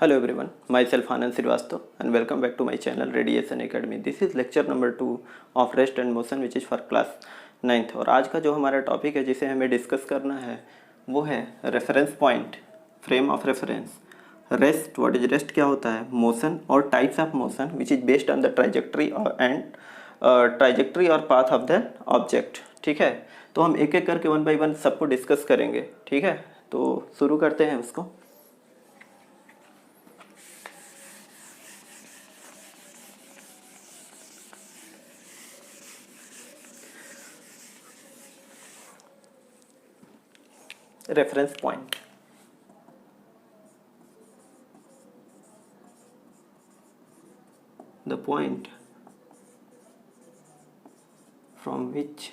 Hello everyone, myself Anand Srivastava and welcome back to my channel Radiation Academy. This is lecture number 2 of rest and motion which is for class 9th। और आज का जो हमारा topic है जिसे हमें discuss करना है वो है reference point, frame of reference, rest. What is rest, क्या होता है, मोशन और types of motion which is based on the trajectory and trajectory और पाथ ऑफ द ऑब्जेक्ट। ठीक है, तो हम एक एक करके वन बाई वन सबको डिस्कस करेंगे। ठीक है, तो शुरू करते हैं उसको। reference point, the point from which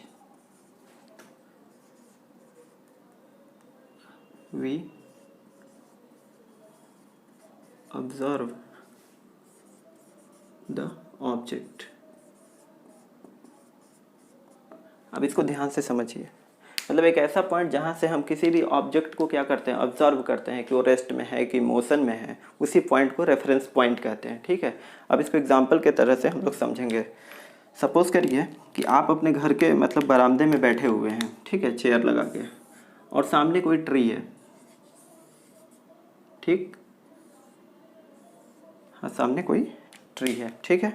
we observe the object। अब इसको ध्यान से समझिए, मतलब एक ऐसा पॉइंट जहाँ से हम किसी भी ऑब्जेक्ट को क्या करते हैं, ऑब्जर्व करते हैं कि वो रेस्ट में है कि मोशन में है, उसी पॉइंट को रेफरेंस पॉइंट कहते हैं। ठीक है, अब इसको एग्जांपल के तरह से हम लोग समझेंगे। सपोज करिए कि आप अपने घर के मतलब बरामदे में बैठे हुए हैं, ठीक है, चेयर लगा के, और सामने कोई ट्री है। ठीक, हाँ, सामने कोई ट्री है। ठीक है,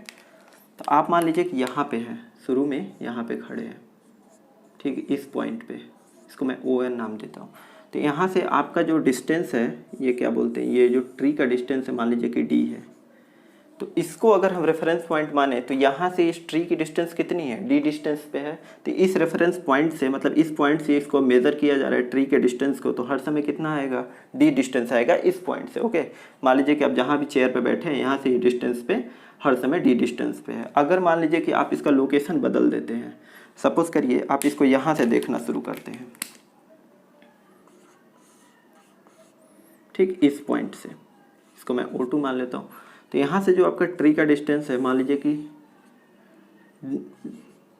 तो आप मान लीजिए कि यहाँ पे हैं, शुरू में यहाँ पे खड़े हैं। ठीक, इस पॉइंट पे, इसको मैं ON नाम देता हूँ। तो यहाँ से आपका जो डिस्टेंस है, ये क्या बोलते हैं, ये जो ट्री का डिस्टेंस है मान लीजिए कि D है। तो इसको अगर हम रेफरेंस पॉइंट माने तो यहाँ से इस ट्री की डिस्टेंस कितनी है, D डिस्टेंस पे है। तो इस रेफरेंस पॉइंट से, मतलब इस पॉइंट से इसको मेज़र किया जा रहा है ट्री के डिस्टेंस को, तो हर समय कितना आएगा, D डिस्टेंस आएगा इस पॉइंट से। ओके, मान लीजिए कि आप जहाँ भी चेयर पे बैठे हैं यहाँ से ये डिस्टेंस पे हर समय D डिस्टेंस पे है। अगर मान लीजिए कि आप इसका लोकेशन बदल देते हैं, सपोज करिए आप इसको यहाँ से देखना शुरू करते हैं, ठीक, इस पॉइंट से, इसको मैं O2 मान लेता हूँ। तो यहाँ से जो आपका ट्री का डिस्टेंस है मान लीजिए कि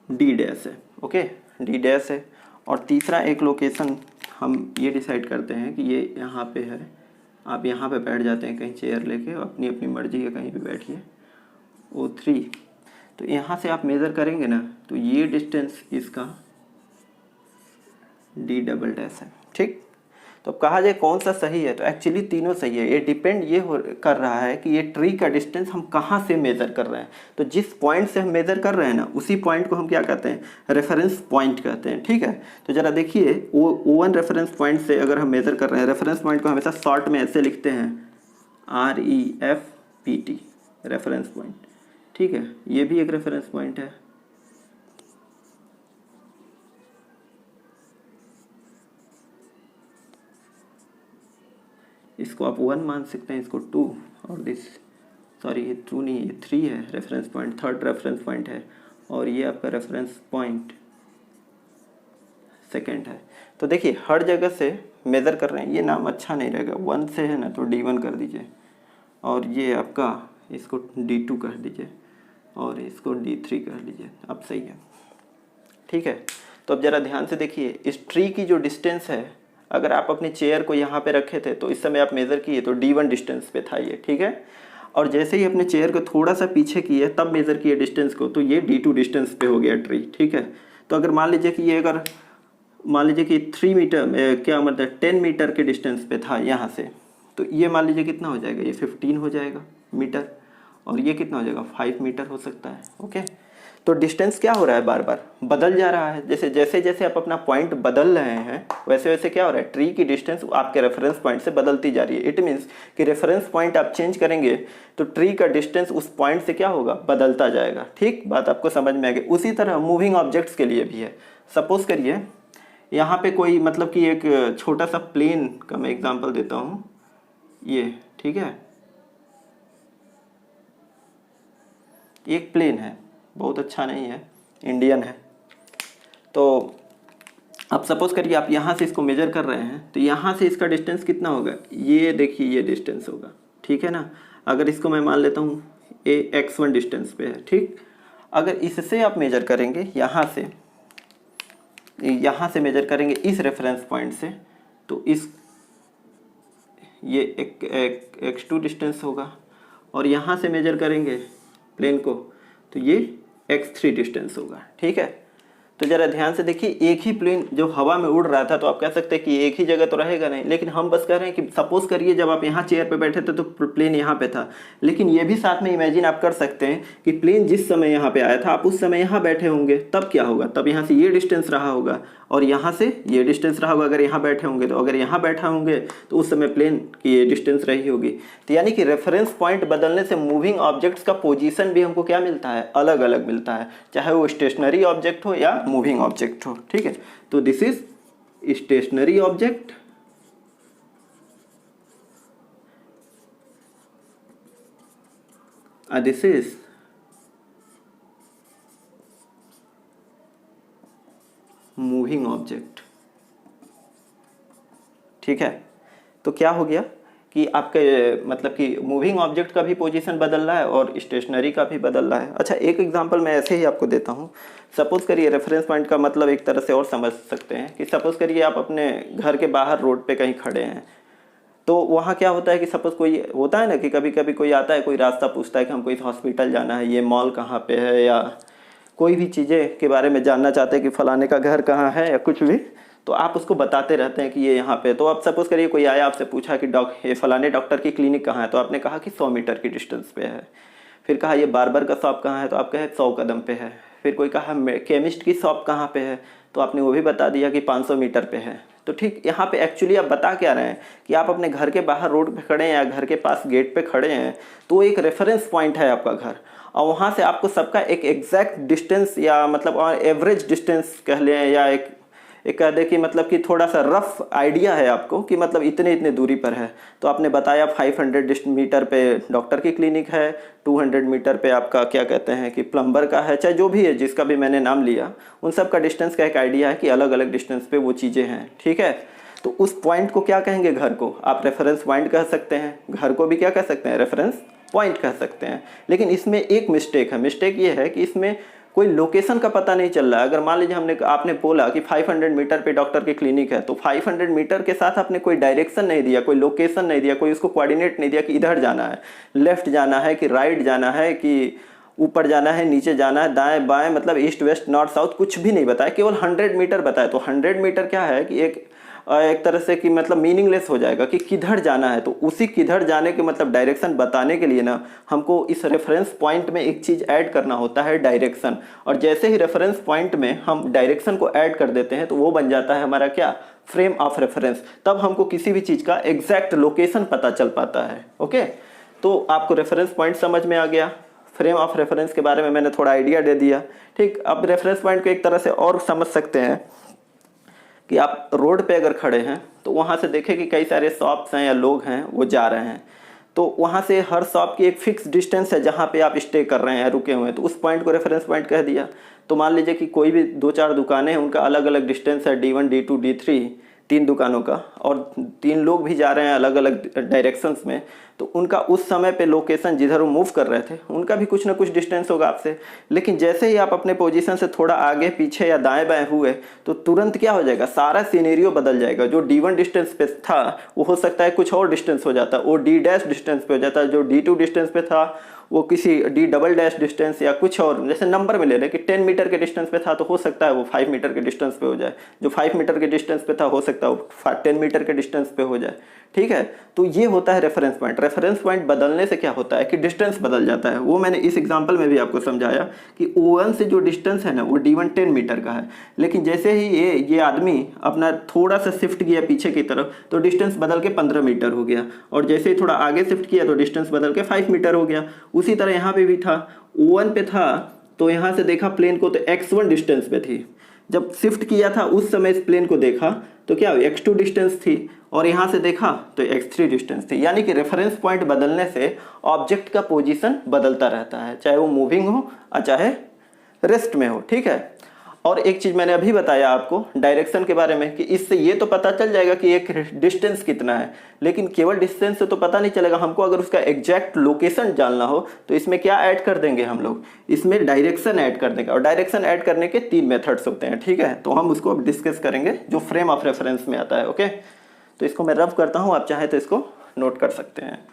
D डैश है। ओके, D डैश है। और तीसरा एक लोकेशन हम ये डिसाइड करते हैं कि ये यहाँ पे है। आप यहाँ पे बैठ जाते हैं कहीं चेयर लेके, अपनी अपनी मर्जी है, कहीं भी बैठिए, O3। तो यहाँ से आप मेज़र करेंगे ना, तो ये डिस्टेंस इसका D डबल डैश है। ठीक, तो अब कहा जाए कौन सा सही है, तो एक्चुअली तीनों सही है। ये डिपेंड ये कर रहा है कि ये ट्री का डिस्टेंस हम कहाँ से मेज़र कर रहे हैं। तो जिस पॉइंट से हम मेज़र कर रहे हैं ना, उसी पॉइंट को हम क्या कहते हैं, रेफरेंस पॉइंट कहते हैं। ठीक है, तो ज़रा देखिए, O1 रेफरेंस पॉइंट से अगर हम मेज़र कर रहे हैं, रेफरेंस पॉइंट को हमेशा शॉर्ट में ऐसे लिखते हैं REFPT, रेफरेंस पॉइंट। ठीक है, ये भी एक रेफरेंस पॉइंट है। इसको आप 1 मान सकते हैं, इसको 2, और दिस, सॉरी ये 2 नहीं, ये 3 है reference point, third reference point है। और ये आपका रेफरेंस पॉइंट सेकंड है। तो देखिए हर जगह से मेज़र कर रहे हैं, ये नाम अच्छा नहीं रहेगा, 1 से है ना तो D1 कर दीजिए, और ये आपका इसको D2 कर दीजिए, और इसको D3 कर लीजिए। अब सही है। ठीक है, तो अब ज़रा ध्यान से देखिए, इस ट्री की जो डिस्टेंस है, अगर आप अपनी चेयर को यहाँ पे रखे थे तो इस समय आप मेज़र किए तो D1 डिस्टेंस पे था ये। ठीक है, और जैसे ही अपने चेयर को थोड़ा सा पीछे किए तब मेज़र किए डिस्टेंस को, तो ये D2 डिस्टेंस पे हो गया ट्री। ठीक है, तो अगर मान लीजिए कि ये, अगर मान लीजिए कि 3 मीटर, क्या मतलब 10 मीटर के डिस्टेंस पे था यहाँ से, तो ये मान लीजिए कितना हो जाएगा, ये 15 हो जाएगा मीटर, और ये कितना हो जाएगा, 5 मीटर हो सकता है। ओके, तो डिस्टेंस क्या हो रहा है, बार बार बदल जा रहा है। जैसे जैसे आप अपना पॉइंट बदल रहे हैं वैसे वैसे क्या हो रहा है, ट्री की डिस्टेंस आपके रेफरेंस पॉइंट से बदलती जा रही है। इट मीन्स कि रेफरेंस पॉइंट आप चेंज करेंगे तो ट्री का डिस्टेंस उस पॉइंट से क्या होगा, बदलता जाएगा। ठीक, बात आपको समझ में आ गई। उसी तरह मूविंग ऑब्जेक्ट्स के लिए भी है। सपोज करिए यहाँ पे कोई, मतलब कि एक छोटा सा प्लेन का मैं एग्जाम्पल देता हूँ, ये, ठीक है, एक प्लेन है, बहुत अच्छा नहीं है, इंडियन है। तो अब सपोज करिए आप यहाँ से इसको मेजर कर रहे हैं, तो यहाँ से इसका डिस्टेंस कितना होगा, ये देखिए ये डिस्टेंस होगा। ठीक है ना, अगर इसको मैं मान लेता हूँ X1 डिस्टेंस पे है। ठीक, अगर इससे आप मेजर करेंगे, यहाँ से मेजर करेंगे इस रेफरेंस पॉइंट से, तो इस ये एक x2 डिस्टेंस होगा, और यहाँ से मेजर करेंगे प्लेन को तो ये x3 डिस्टेंस होगा। ठीक है, तो ज़रा ध्यान से देखिए, एक ही प्लेन जो हवा में उड़ रहा था तो आप कह सकते हैं कि एक ही जगह तो रहेगा नहीं, लेकिन हम बस कह रहे हैं कि सपोज करिए जब आप यहाँ चेयर पे बैठे थे तो प्लेन यहाँ पे था, लेकिन ये भी साथ में इमेजिन आप कर सकते हैं कि प्लेन जिस समय यहाँ पे आया था आप उस समय यहाँ बैठे होंगे, तब क्या होगा, तब यहाँ से ये डिस्टेंस रहा होगा और यहाँ से ये डिस्टेंस रहा होगा अगर यहाँ बैठे होंगे, तो अगर यहाँ बैठा होंगे तो उस समय प्लेन की ये डिस्टेंस रही होगी। तो यानी कि रेफरेंस पॉइंट बदलने से मूविंग ऑब्जेक्ट्स का पोजीशन भी हमको क्या मिलता है, अलग अलग मिलता है, चाहे वो स्टेशनरी ऑब्जेक्ट हो या मूविंग ऑब्जेक्ट हो। ठीक है, तो this is stationary object, this is moving object. ठीक है, तो क्या हो गया कि आपके मतलब कि मूविंग ऑब्जेक्ट का भी पोजीशन बदल रहा है और स्टेशनरी का भी बदल रहा है। अच्छा, एक एग्जांपल मैं ऐसे ही आपको देता हूँ। सपोज करिए, रेफरेंस पॉइंट का मतलब एक तरह से और समझ सकते हैं कि सपोज करिए आप अपने घर के बाहर रोड पे कहीं खड़े हैं, तो वहाँ क्या होता है कि सपोज कोई होता है ना कि कभी कभी कोई आता है, कोई रास्ता पूछता है कि हमको इस हॉस्पिटल जाना है, ये मॉल कहाँ पे है, या कोई भी चीज़ें के बारे में जानना चाहते हैं कि फलाने का घर कहाँ है या कुछ भी, तो आप उसको बताते रहते हैं कि ये यहाँ पे। तो आप सपोज करिए कोई आया आपसे पूछा कि ये फलाने डॉक्टर की क्लिनिक कहाँ है, तो आपने कहा कि 100 मीटर की डिस्टेंस पे है। फिर कहा ये बार्बर का शॉप कहाँ है, तो आप कहे 100 कदम पे है। फिर कोई कहा केमिस्ट की शॉप कहाँ पे है, तो आपने वो भी बता दिया कि 500 मीटर पे है। तो ठीक यहाँ पे एक्चुअली आप बता क्या रहे हैं कि आप अपने घर के बाहर रोड पे खड़े हैं या घर के पास गेट पे खड़े हैं, तो एक रेफरेंस पॉइंट है आपका घर, और वहाँ से आपको सबका एक एग्जैक्ट डिस्टेंस या मतलब एवरेज डिस्टेंस कह लें, या एक कह दे कि मतलब कि थोड़ा सा रफ आइडिया है आपको कि मतलब इतने इतने दूरी पर है। तो आपने बताया 500 मीटर पे डॉक्टर की क्लिनिक है, 200 मीटर पे आपका क्या कहते हैं कि प्लम्बर का है, चाहे जो भी है जिसका भी मैंने नाम लिया, उन सब का डिस्टेंस का एक आइडिया है कि अलग अलग डिस्टेंस पे वो चीज़ें हैं। ठीक है, तो उस पॉइंट को क्या कहेंगे, घर को आप रेफरेंस पॉइंट कह सकते हैं, घर को भी क्या कह सकते हैं, रेफरेंस पॉइंट कह सकते हैं। लेकिन इसमें एक मिस्टेक है, मिस्टेक ये है कि इसमें कोई लोकेशन का पता नहीं चल रहा है। अगर मान लीजिए आपने बोला कि 500 मीटर पे डॉक्टर की क्लिनिक है, तो 500 मीटर के साथ आपने कोई डायरेक्शन नहीं दिया, कोई लोकेशन नहीं दिया, कोई उसको कोऑर्डिनेट नहीं दिया कि इधर जाना है, लेफ्ट जाना है कि राइट जाना है, कि ऊपर जाना है, नीचे जाना है, दाएं बाएं, मतलब ईस्ट वेस्ट नॉर्थ साउथ कुछ भी नहीं बताया, केवल 100 मीटर बताया। तो 100 मीटर क्या है कि एक तरह से कि मतलब मीनिंगलेस हो जाएगा कि किधर जाना है। तो उसी किधर जाने के मतलब डायरेक्शन बताने के लिए ना हमको इस रेफरेंस पॉइंट में एक चीज़ ऐड करना होता है, डायरेक्शन। और जैसे ही रेफरेंस पॉइंट में हम डायरेक्शन को ऐड कर देते हैं तो वो बन जाता है हमारा क्या, फ्रेम ऑफ रेफरेंस। तब हमको किसी भी चीज़ का एग्जैक्ट लोकेशन पता चल पाता है। ओके, तो आपको रेफरेंस पॉइंट समझ में आ गया, फ्रेम ऑफ रेफरेंस के बारे में मैंने थोड़ा आइडिया दे दिया। ठीक, अब रेफरेंस पॉइंट को एक तरह से और समझ सकते हैं कि आप रोड पे अगर खड़े हैं तो वहाँ से देखें कि कई सारे शॉप्स हैं या लोग हैं वो जा रहे हैं, तो वहाँ से हर शॉप की एक फिक्स डिस्टेंस है जहाँ पे आप स्टे कर रहे हैं, रुके हुए हैं, तो उस पॉइंट को रेफरेंस पॉइंट कह दिया। तो मान लीजिए कि कोई भी 2-4 दुकानें हैं, उनका अलग अलग डिस्टेंस है, D1 D2 D3, 3 दुकानों का, और 3 लोग भी जा रहे हैं अलग अलग डायरेक्शंस में, तो उनका उस समय पे लोकेशन जिधर वो मूव कर रहे थे उनका भी कुछ ना कुछ डिस्टेंस होगा आपसे। लेकिन जैसे ही आप अपने पोजीशन से थोड़ा आगे पीछे या दाएं बाएं हुए तो तुरंत क्या हो जाएगा, सारा सीनेरियो बदल जाएगा। जो D1 डिस्टेंस पे था वो हो सकता है कुछ और डिस्टेंस हो जाता, वो D' डिस्टेंस पे हो जाता, जो D2 डिस्टेंस पे था वो किसी D" डिस्टेंस या कुछ और, जैसे नंबर में ले रहे कि 10 मीटर के डिस्टेंस पे था तो हो सकता है वो 5 मीटर के डिस्टेंस पे हो जाए, जो 5 मीटर के डिस्टेंस पे था हो सकता है वो 10 मीटर के डिस्टेंस पे हो जाए। ठीक है, तो ये होता है रेफरेंस पॉइंट। रेफरेंस पॉइंट बदलने से क्या होता है कि डिस्टेंस बदल जाता है। वो मैंने इस एग्जांपल में भी आपको समझाया कि O1 से जो डिस्टेंस है ना वो D1 10 मीटर का है, लेकिन जैसे ही ये आदमी अपना थोड़ा सा शिफ्ट किया पीछे की तरफ तो डिस्टेंस बदल के 15 मीटर हो गया, और जैसे ही थोड़ा आगे शिफ्ट किया तो डिस्टेंस बदल के 5 मीटर हो गया। उसी तरह यहाँ पे भी था, O1 पे था तो यहाँ से देखा प्लेन को तो X1 डिस्टेंस पे थी, जब शिफ्ट किया था उस समय इस प्लेन को देखा तो क्या X2 डिस्टेंस थी, और यहाँ से देखा तो X3 डिस्टेंस थी। यानी कि रेफरेंस पॉइंट बदलने से ऑब्जेक्ट का पोजीशन बदलता रहता है, चाहे वो मूविंग हो और चाहे रेस्ट में हो। ठीक है, और एक चीज़ मैंने अभी बताया आपको डायरेक्शन के बारे में कि इससे ये तो पता चल जाएगा कि एक डिस्टेंस कितना है, लेकिन केवल डिस्टेंस से तो पता नहीं चलेगा। हमको अगर उसका एग्जैक्ट लोकेशन जानना हो तो इसमें क्या ऐड कर देंगे हम लोग, इसमें डायरेक्शन ऐड कर देंगे, और डायरेक्शन ऐड करने के 3 मेथड्स होते हैं। ठीक है, तो हम उसको अब डिस्कस करेंगे जो फ्रेम ऑफ रेफरेंस में आता है। ओके, तो इसको मैं रफ करता हूँ, आप चाहें तो इसको नोट कर सकते हैं।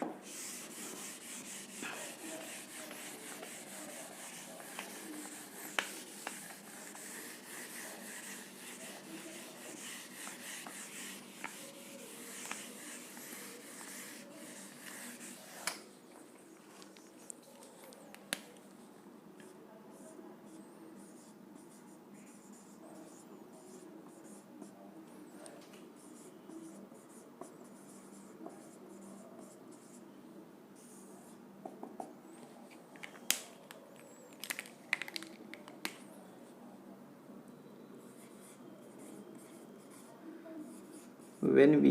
When we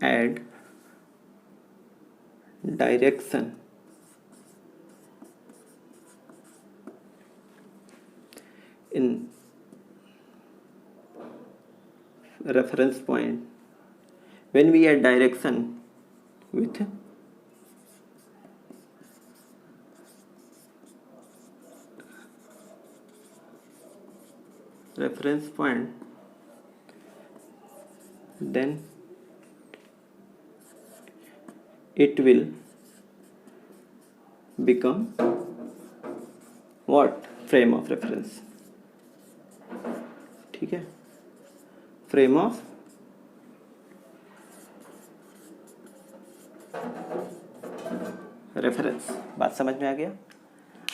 add direction in reference point, when we add direction with reference point, then it will become what? Frame of reference। ठीक है, फ्रेम ऑफ रेफरेंस। बात समझ में आ गया?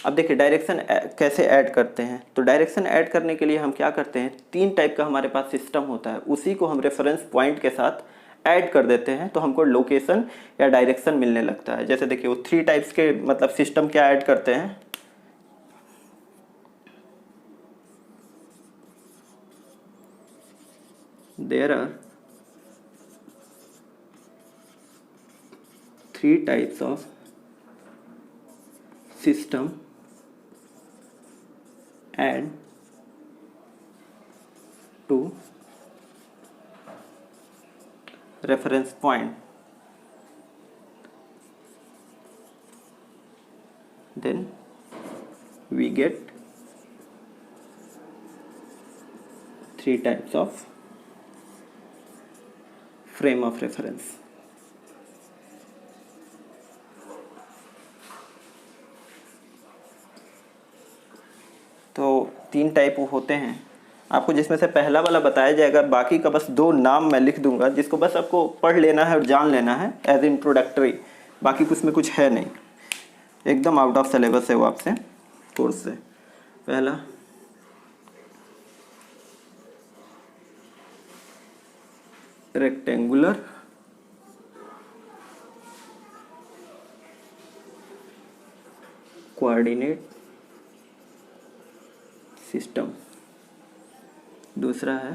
अब देखिए डायरेक्शन कैसे ऐड करते हैं। तो डायरेक्शन ऐड करने के लिए हम क्या करते हैं, 3 टाइप का हमारे पास सिस्टम होता है, उसी को हम रेफरेंस पॉइंट के साथ ऐड कर देते हैं तो हमको लोकेशन या डायरेक्शन मिलने लगता है। जैसे देखिए वो 3 टाइप्स के मतलब सिस्टम क्या ऐड करते हैं, there are 3 types of system add to reference point, then we get 3 types of frame of reference। तो 3 टाइप होते हैं आपको, जिसमें से पहला वाला बताया जाएगा, बाकी का बस 2 नाम मैं लिख दूंगा जिसको बस आपको पढ़ लेना है और जान लेना है एज इंट्रोडक्टरी, बाकी कुछ में कुछ है नहीं, एकदम आउट ऑफ सिलेबस है वो आपसे कोर्स से। पहला रेक्टेंगुलर कोऑर्डिनेट सिस्टम, दूसरा है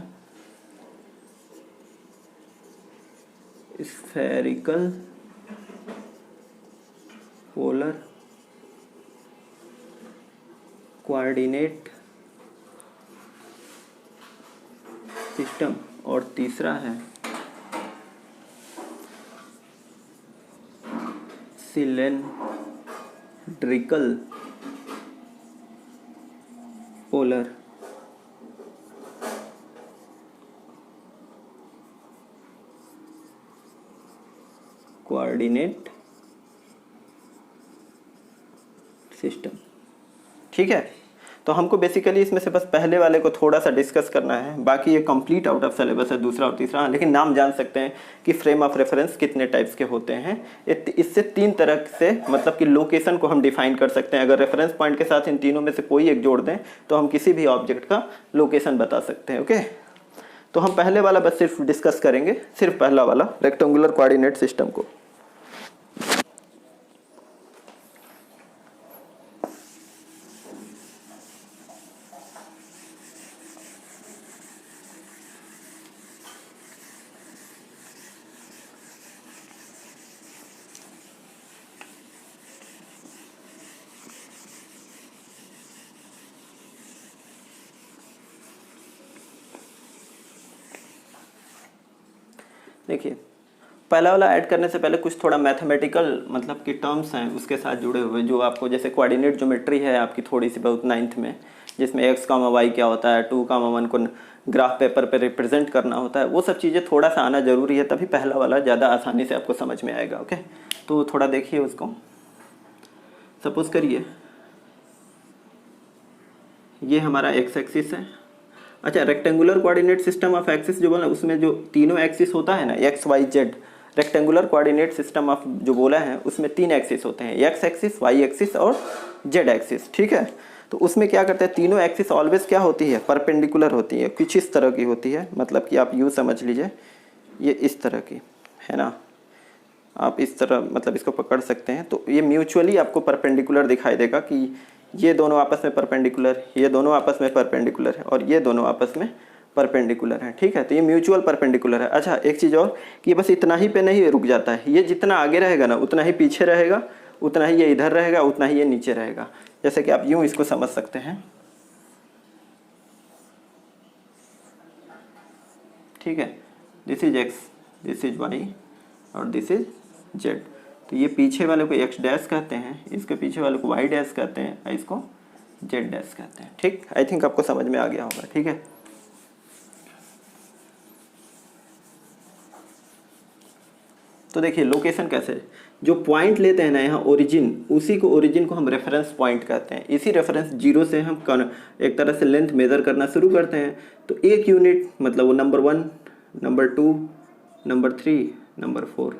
स्फेरिकल पोलर कोऑर्डिनेट सिस्टम, और तीसरा है सिलेंड्रिकल पोलर कोऑर्डिनेट सिस्टम। ठीक है, तो हमको बेसिकली इसमें से बस पहले वाले को थोड़ा सा डिस्कस करना है, बाकी ये कंप्लीट आउट ऑफ सिलेबस है दूसरा और तीसरा। लेकिन नाम जान सकते हैं कि फ्रेम ऑफ रेफरेंस कितने टाइप्स के होते हैं। इससे 3 तरह से मतलब कि लोकेशन को हम डिफाइन कर सकते हैं। अगर रेफरेंस पॉइंट के साथ इन तीनों में से कोई एक जोड़ दें तो हम किसी भी ऑब्जेक्ट का लोकेशन बता सकते हैं। ओके, तो हम पहले वाला बस सिर्फ डिस्कस करेंगे, सिर्फ पहला वाला रेक्टेंगुलर कोऑर्डिनेट सिस्टम को। देखिए पहला वाला ऐड करने से पहले कुछ थोड़ा मैथमेटिकल मतलब कि टर्म्स हैं उसके साथ जुड़े हुए, जो आपको जैसे कोऑर्डिनेट ज्योमेट्री है आपकी थोड़ी सी बहुत 9th में, जिसमें x कामा वाई क्या होता है, 2 कामा 1 को ग्राफ पेपर पे रिप्रेजेंट करना होता है, वो सब चीज़ें थोड़ा सा आना जरूरी है, तभी पहला वाला ज़्यादा आसानी से आपको समझ में आएगा। ओके, तो थोड़ा देखिए उसको। सपोज करिए ये हमारा एक्स एक्सिस है। अच्छा, rectangular coordinate system of axis जो बोला, उसमें जो तीनों एक्सिस होता है ना, X Y Z, rectangular coordinate system of जो बोला है उसमें 3 एक्सिस होते हैं, एक्स एक्सिस, वाई एक्सिस और जेड एक्सिस। ठीक है, तो उसमें क्या करते हैं, तीनों एक्सिस ऑलवेज क्या होती है, परपेंडिकुलर होती है, कुछ इस तरह की होती है, मतलब कि आप यूँ समझ लीजिए ये इस तरह की है ना, आप इस तरह मतलब इसको पकड़ सकते हैं। तो ये म्यूचुअली आपको परपेंडिकुलर दिखाई देगा कि ये दोनों आपस में परपेंडिकुलर, ये दोनों आपस में परपेंडिकुलर है और ये दोनों आपस में परपेंडिकुलर है। ठीक है, तो ये म्यूचुअल परपेंडिकुलर है। अच्छा, एक चीज़ और कि बस इतना ही पे नहीं रुक जाता है, ये जितना आगे रहेगा ना उतना ही पीछे रहेगा, उतना ही ये इधर रहेगा, उतना ही ये नीचे रहेगा। जैसे कि आप यूँ इसको समझ सकते हैं। ठीक है, this is X, this is Y और दिस इज जेड। तो ये पीछे वाले को एक्स डैश कहते हैं, इसके पीछे वाले को वाई डैश कहते हैं और इसको जेड डैश कहते हैं। ठीक, आई थिंक आपको समझ में आ गया होगा। ठीक है, तो देखिए लोकेशन कैसे, जो पॉइंट लेते हैं ना यहाँ ओरिजिन, उसी को ओरिजिन को हम रेफरेंस पॉइंट कहते हैं। इसी रेफरेंस जीरो से हम एक तरह से लेंथ मेज़र करना शुरू करते हैं। तो एक यूनिट मतलब वो नंबर 1, नंबर 2, नंबर 3, नंबर 4,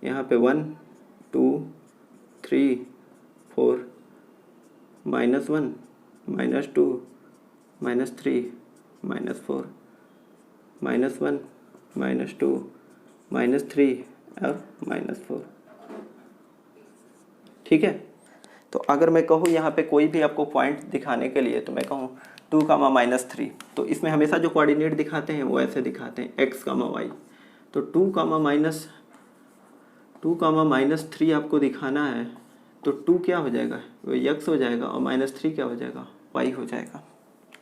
यहाँ पे 1, 2, 3, 4, -1, -2, -3, -4, -1, -2, -3 और -4। ठीक है, तो अगर मैं कहूँ यहाँ पे कोई भी आपको पॉइंट दिखाने के लिए, तो मैं कहूँ 2, -3, तो इसमें हमेशा जो कोऑर्डिनेट दिखाते हैं वो ऐसे दिखाते हैं x, y। तो 2, -3 आपको दिखाना है, तो 2 क्या हो जाएगा, वो x हो जाएगा और -3 क्या हो जाएगा, y हो जाएगा।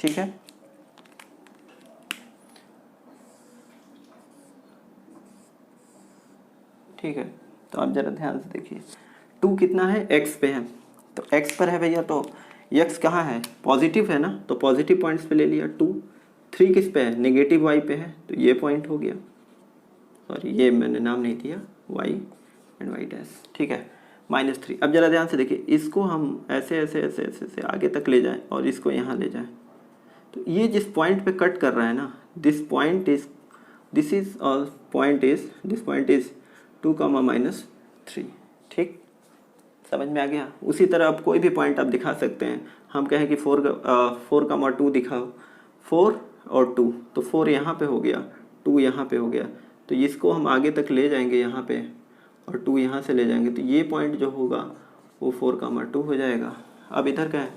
ठीक है, ठीक है, तो आप ज़रा ध्यान से देखिए, 2 कितना है, x पे है, तो x पर है भैया, तो x कहाँ है, पॉजिटिव है ना, तो पॉजिटिव पॉइंट्स पे ले लिया 2। 3 किस पे है, नेगेटिव y पे है, तो ये पॉइंट हो गया, और ये मैंने नाम नहीं दिया, y एंड y डैश। ठीक है, -3। अब ज़रा ध्यान से देखिए, इसको हम ऐसे ऐसे ऐसे ऐसे ऐसे आगे तक ले जाएं और इसको यहाँ ले जाएं, तो ये जिस पॉइंट पे कट कर रहा है ना, दिस पॉइंट इज 2, -3। ठीक, समझ में आ गया। उसी तरह आप कोई भी पॉइंट आप दिखा सकते हैं। हम कहें कि 4,2 दिखाओ, 4 और 2, तो 4 यहाँ पे हो गया, 2 यहाँ पे हो गया, तो इसको हम आगे तक ले जाएंगे यहाँ पे और 2 यहाँ से ले जाएंगे, तो ये पॉइंट जो होगा वो 4,2 हो जाएगा। अब इधर क्या है,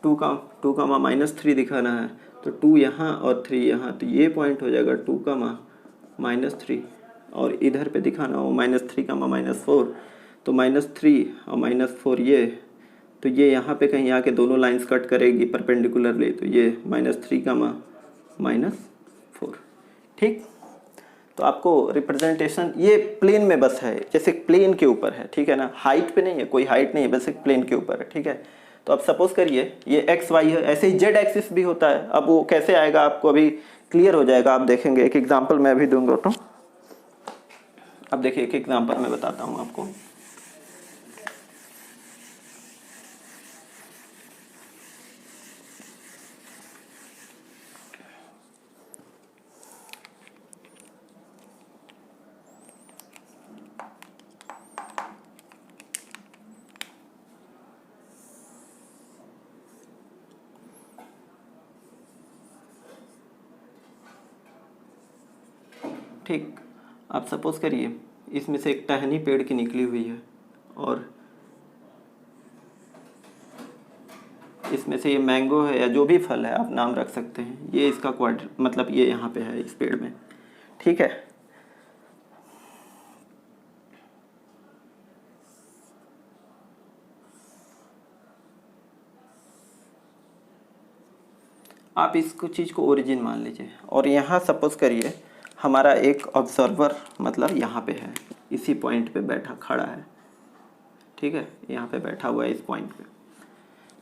2, -3 दिखाना है, तो 2 यहाँ और 3 यहाँ, तो ये पॉइंट हो जाएगा 2, -3, और इधर पे दिखाना हो -3, -4, तो -3 और -4 ये, तो ये यहाँ पे कहीं आके दोनों लाइंस कट करेगी परपेंडिकुलरली, तो ये -3, -4। ठीक, तो आपको रिप्रेजेंटेशन ये प्लेन में बस है, जैसे प्लेन के ऊपर है। ठीक है ना, हाइट पे नहीं है, कोई हाइट नहीं है, बस एक प्लेन के ऊपर है। ठीक है, तो अब सपोज करिए ये एक्स वाई है, ऐसे ही जेड एक्सिस भी होता है। अब वो कैसे आएगा आपको अभी क्लियर हो जाएगा, आप देखेंगे। एक एग्जांपल मैं अभी दूंगा, तो अब देखिए एक एग्जांपल मैं बताता हूँ आपको। ठीक, आप सपोज करिए इसमें से एक टहनी पेड़ की निकली हुई है और इसमें से ये मैंगो है या जो भी फल है आप नाम रख सकते हैं, ये इसका क्वाड्र मतलब ये यहाँ पे है इस पेड़ में। ठीक है, आप इसको चीज़ को ओरिजिन मान लीजिए और यहाँ सपोज करिए हमारा एक ऑब्जर्वर मतलब यहाँ पे है, इसी पॉइंट पे बैठा खड़ा है, ठीक है, यहाँ पे बैठा हुआ है इस पॉइंट पे।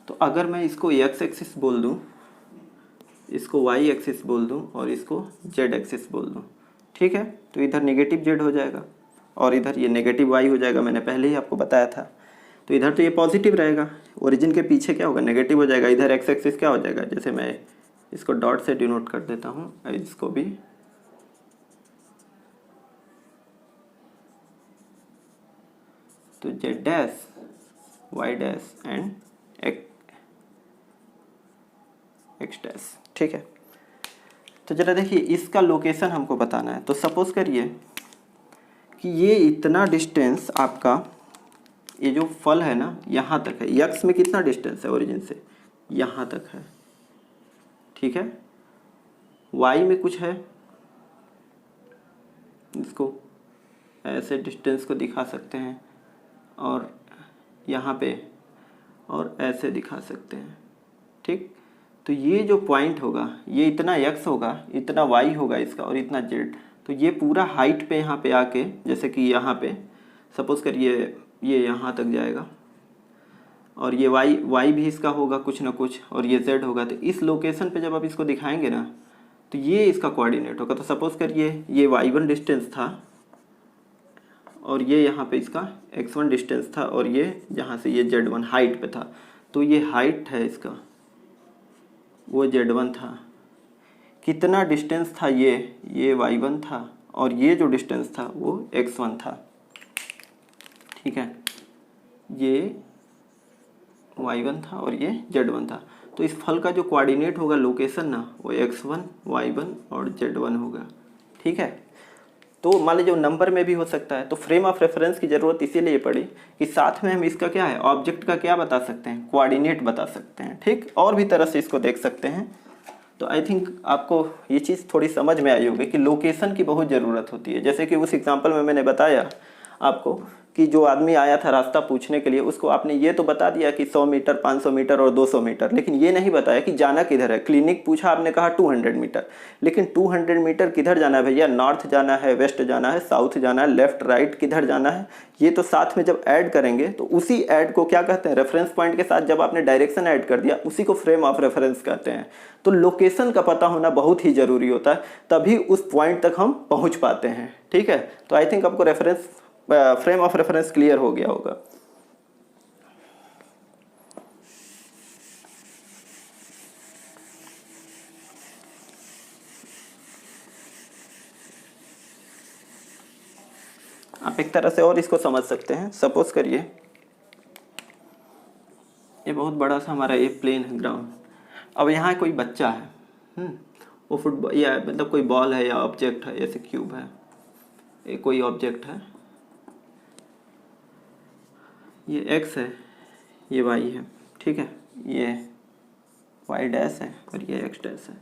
तो अगर मैं इसको एक्स एक्सिस बोल दूँ, इसको वाई एक्सिस बोल दूँ और इसको जेड एक्सिस बोल दूँ, ठीक है, तो इधर नेगेटिव जेड हो जाएगा और इधर ये नेगेटिव वाई हो जाएगा, मैंने पहले ही आपको बताया था। तो इधर तो ये पॉजिटिव रहेगा, ओरिजिन के पीछे क्या होगा, नेगेटिव हो जाएगा। इधर एक्स एक्सिस क्या हो जाएगा, जैसे मैं इसको डॉट से डिनोट कर देता हूँ, इसको भी तो Z dash Y dash and X dash, ठीक है। तो जरा देखिए इसका लोकेशन हमको बताना है। तो सपोज करिए कि ये इतना डिस्टेंस आपका, ये जो फल है ना यहाँ तक है, यक्स में कितना डिस्टेंस है ओरिजिन से, यहाँ तक है, ठीक है। वाई में कुछ है, इसको ऐसे डिस्टेंस को दिखा सकते हैं और यहाँ पे और ऐसे दिखा सकते हैं, ठीक। तो ये जो पॉइंट होगा ये इतना एक्स होगा, इतना वाई होगा इसका और इतना जेड। तो ये पूरा हाइट पे यहाँ पे आके, जैसे कि यहाँ पे सपोज करिए ये यहाँ तक जाएगा और ये वाई भी इसका होगा कुछ ना कुछ और ये जेड होगा। तो इस लोकेशन पे जब आप इसको दिखाएंगे ना तो ये इसका कोऑर्डिनेट होगा। तो सपोज करिए ये y1 डिस्टेंस था और ये यहाँ पे इसका x1 डिस्टेंस था और ये जहाँ से ये z1 हाइट पे था, तो ये हाइट है इसका, वो z1 था। कितना डिस्टेंस था, ये y1 था और ये जो डिस्टेंस था वो x1 था, ठीक है। ये y1 था और ये z1 था। तो इस फल का जो कोऑर्डिनेट होगा लोकेशन ना, वो x1 y1 और z1 होगा, ठीक है। तो मान लीजिए नंबर में भी हो सकता है। तो फ्रेम ऑफ रेफरेंस की ज़रूरत इसीलिए पड़ी कि साथ में हम इसका क्या है, ऑब्जेक्ट का क्या बता सकते हैं, कोऑर्डिनेट बता सकते हैं, ठीक। और भी तरह से इसको देख सकते हैं। तो आई थिंक आपको ये चीज़ थोड़ी समझ में आई होगी कि लोकेशन की बहुत ज़रूरत होती है। जैसे कि उस एग्जाम्पल में मैंने बताया आपको कि जो आदमी आया था रास्ता पूछने के लिए, उसको आपने ये तो बता दिया कि 100 मीटर 500 मीटर और 200 मीटर, लेकिन ये नहीं बताया कि जाना किधर है। क्लिनिक पूछा, आपने कहा 200 मीटर, लेकिन 200 मीटर किधर जाना है भैया, नॉर्थ जाना है, वेस्ट जाना है, साउथ जाना है, लेफ्ट राइट किधर जाना है, ये तो साथ में जब ऐड करेंगे तो उसी ऐड को क्या कहते हैं, रेफरेंस पॉइंट के साथ जब आपने डायरेक्शन ऐड कर दिया उसी को फ्रेम ऑफ रेफरेंस कहते हैं। तो लोकेशन का पता होना बहुत ही ज़रूरी होता है, तभी उस पॉइंट तक हम पहुँच पाते हैं, ठीक है। तो आई थिंक आपको reference frame of reference clear हो गया होगा। आप एक तरह से और इसको समझ सकते हैं। सपोज करिए ये बहुत बड़ा सा हमारा ये प्लेन है, ग्राउंड। अब यहाँ कोई बच्चा है, वो फुटबॉल या मतलब कोई बॉल है या ऑब्जेक्ट है, जैसे क्यूब है, ये कोई ऑब्जेक्ट है, ये x है, ये y है, ठीक है, ये y डैश है और ये x डैश है।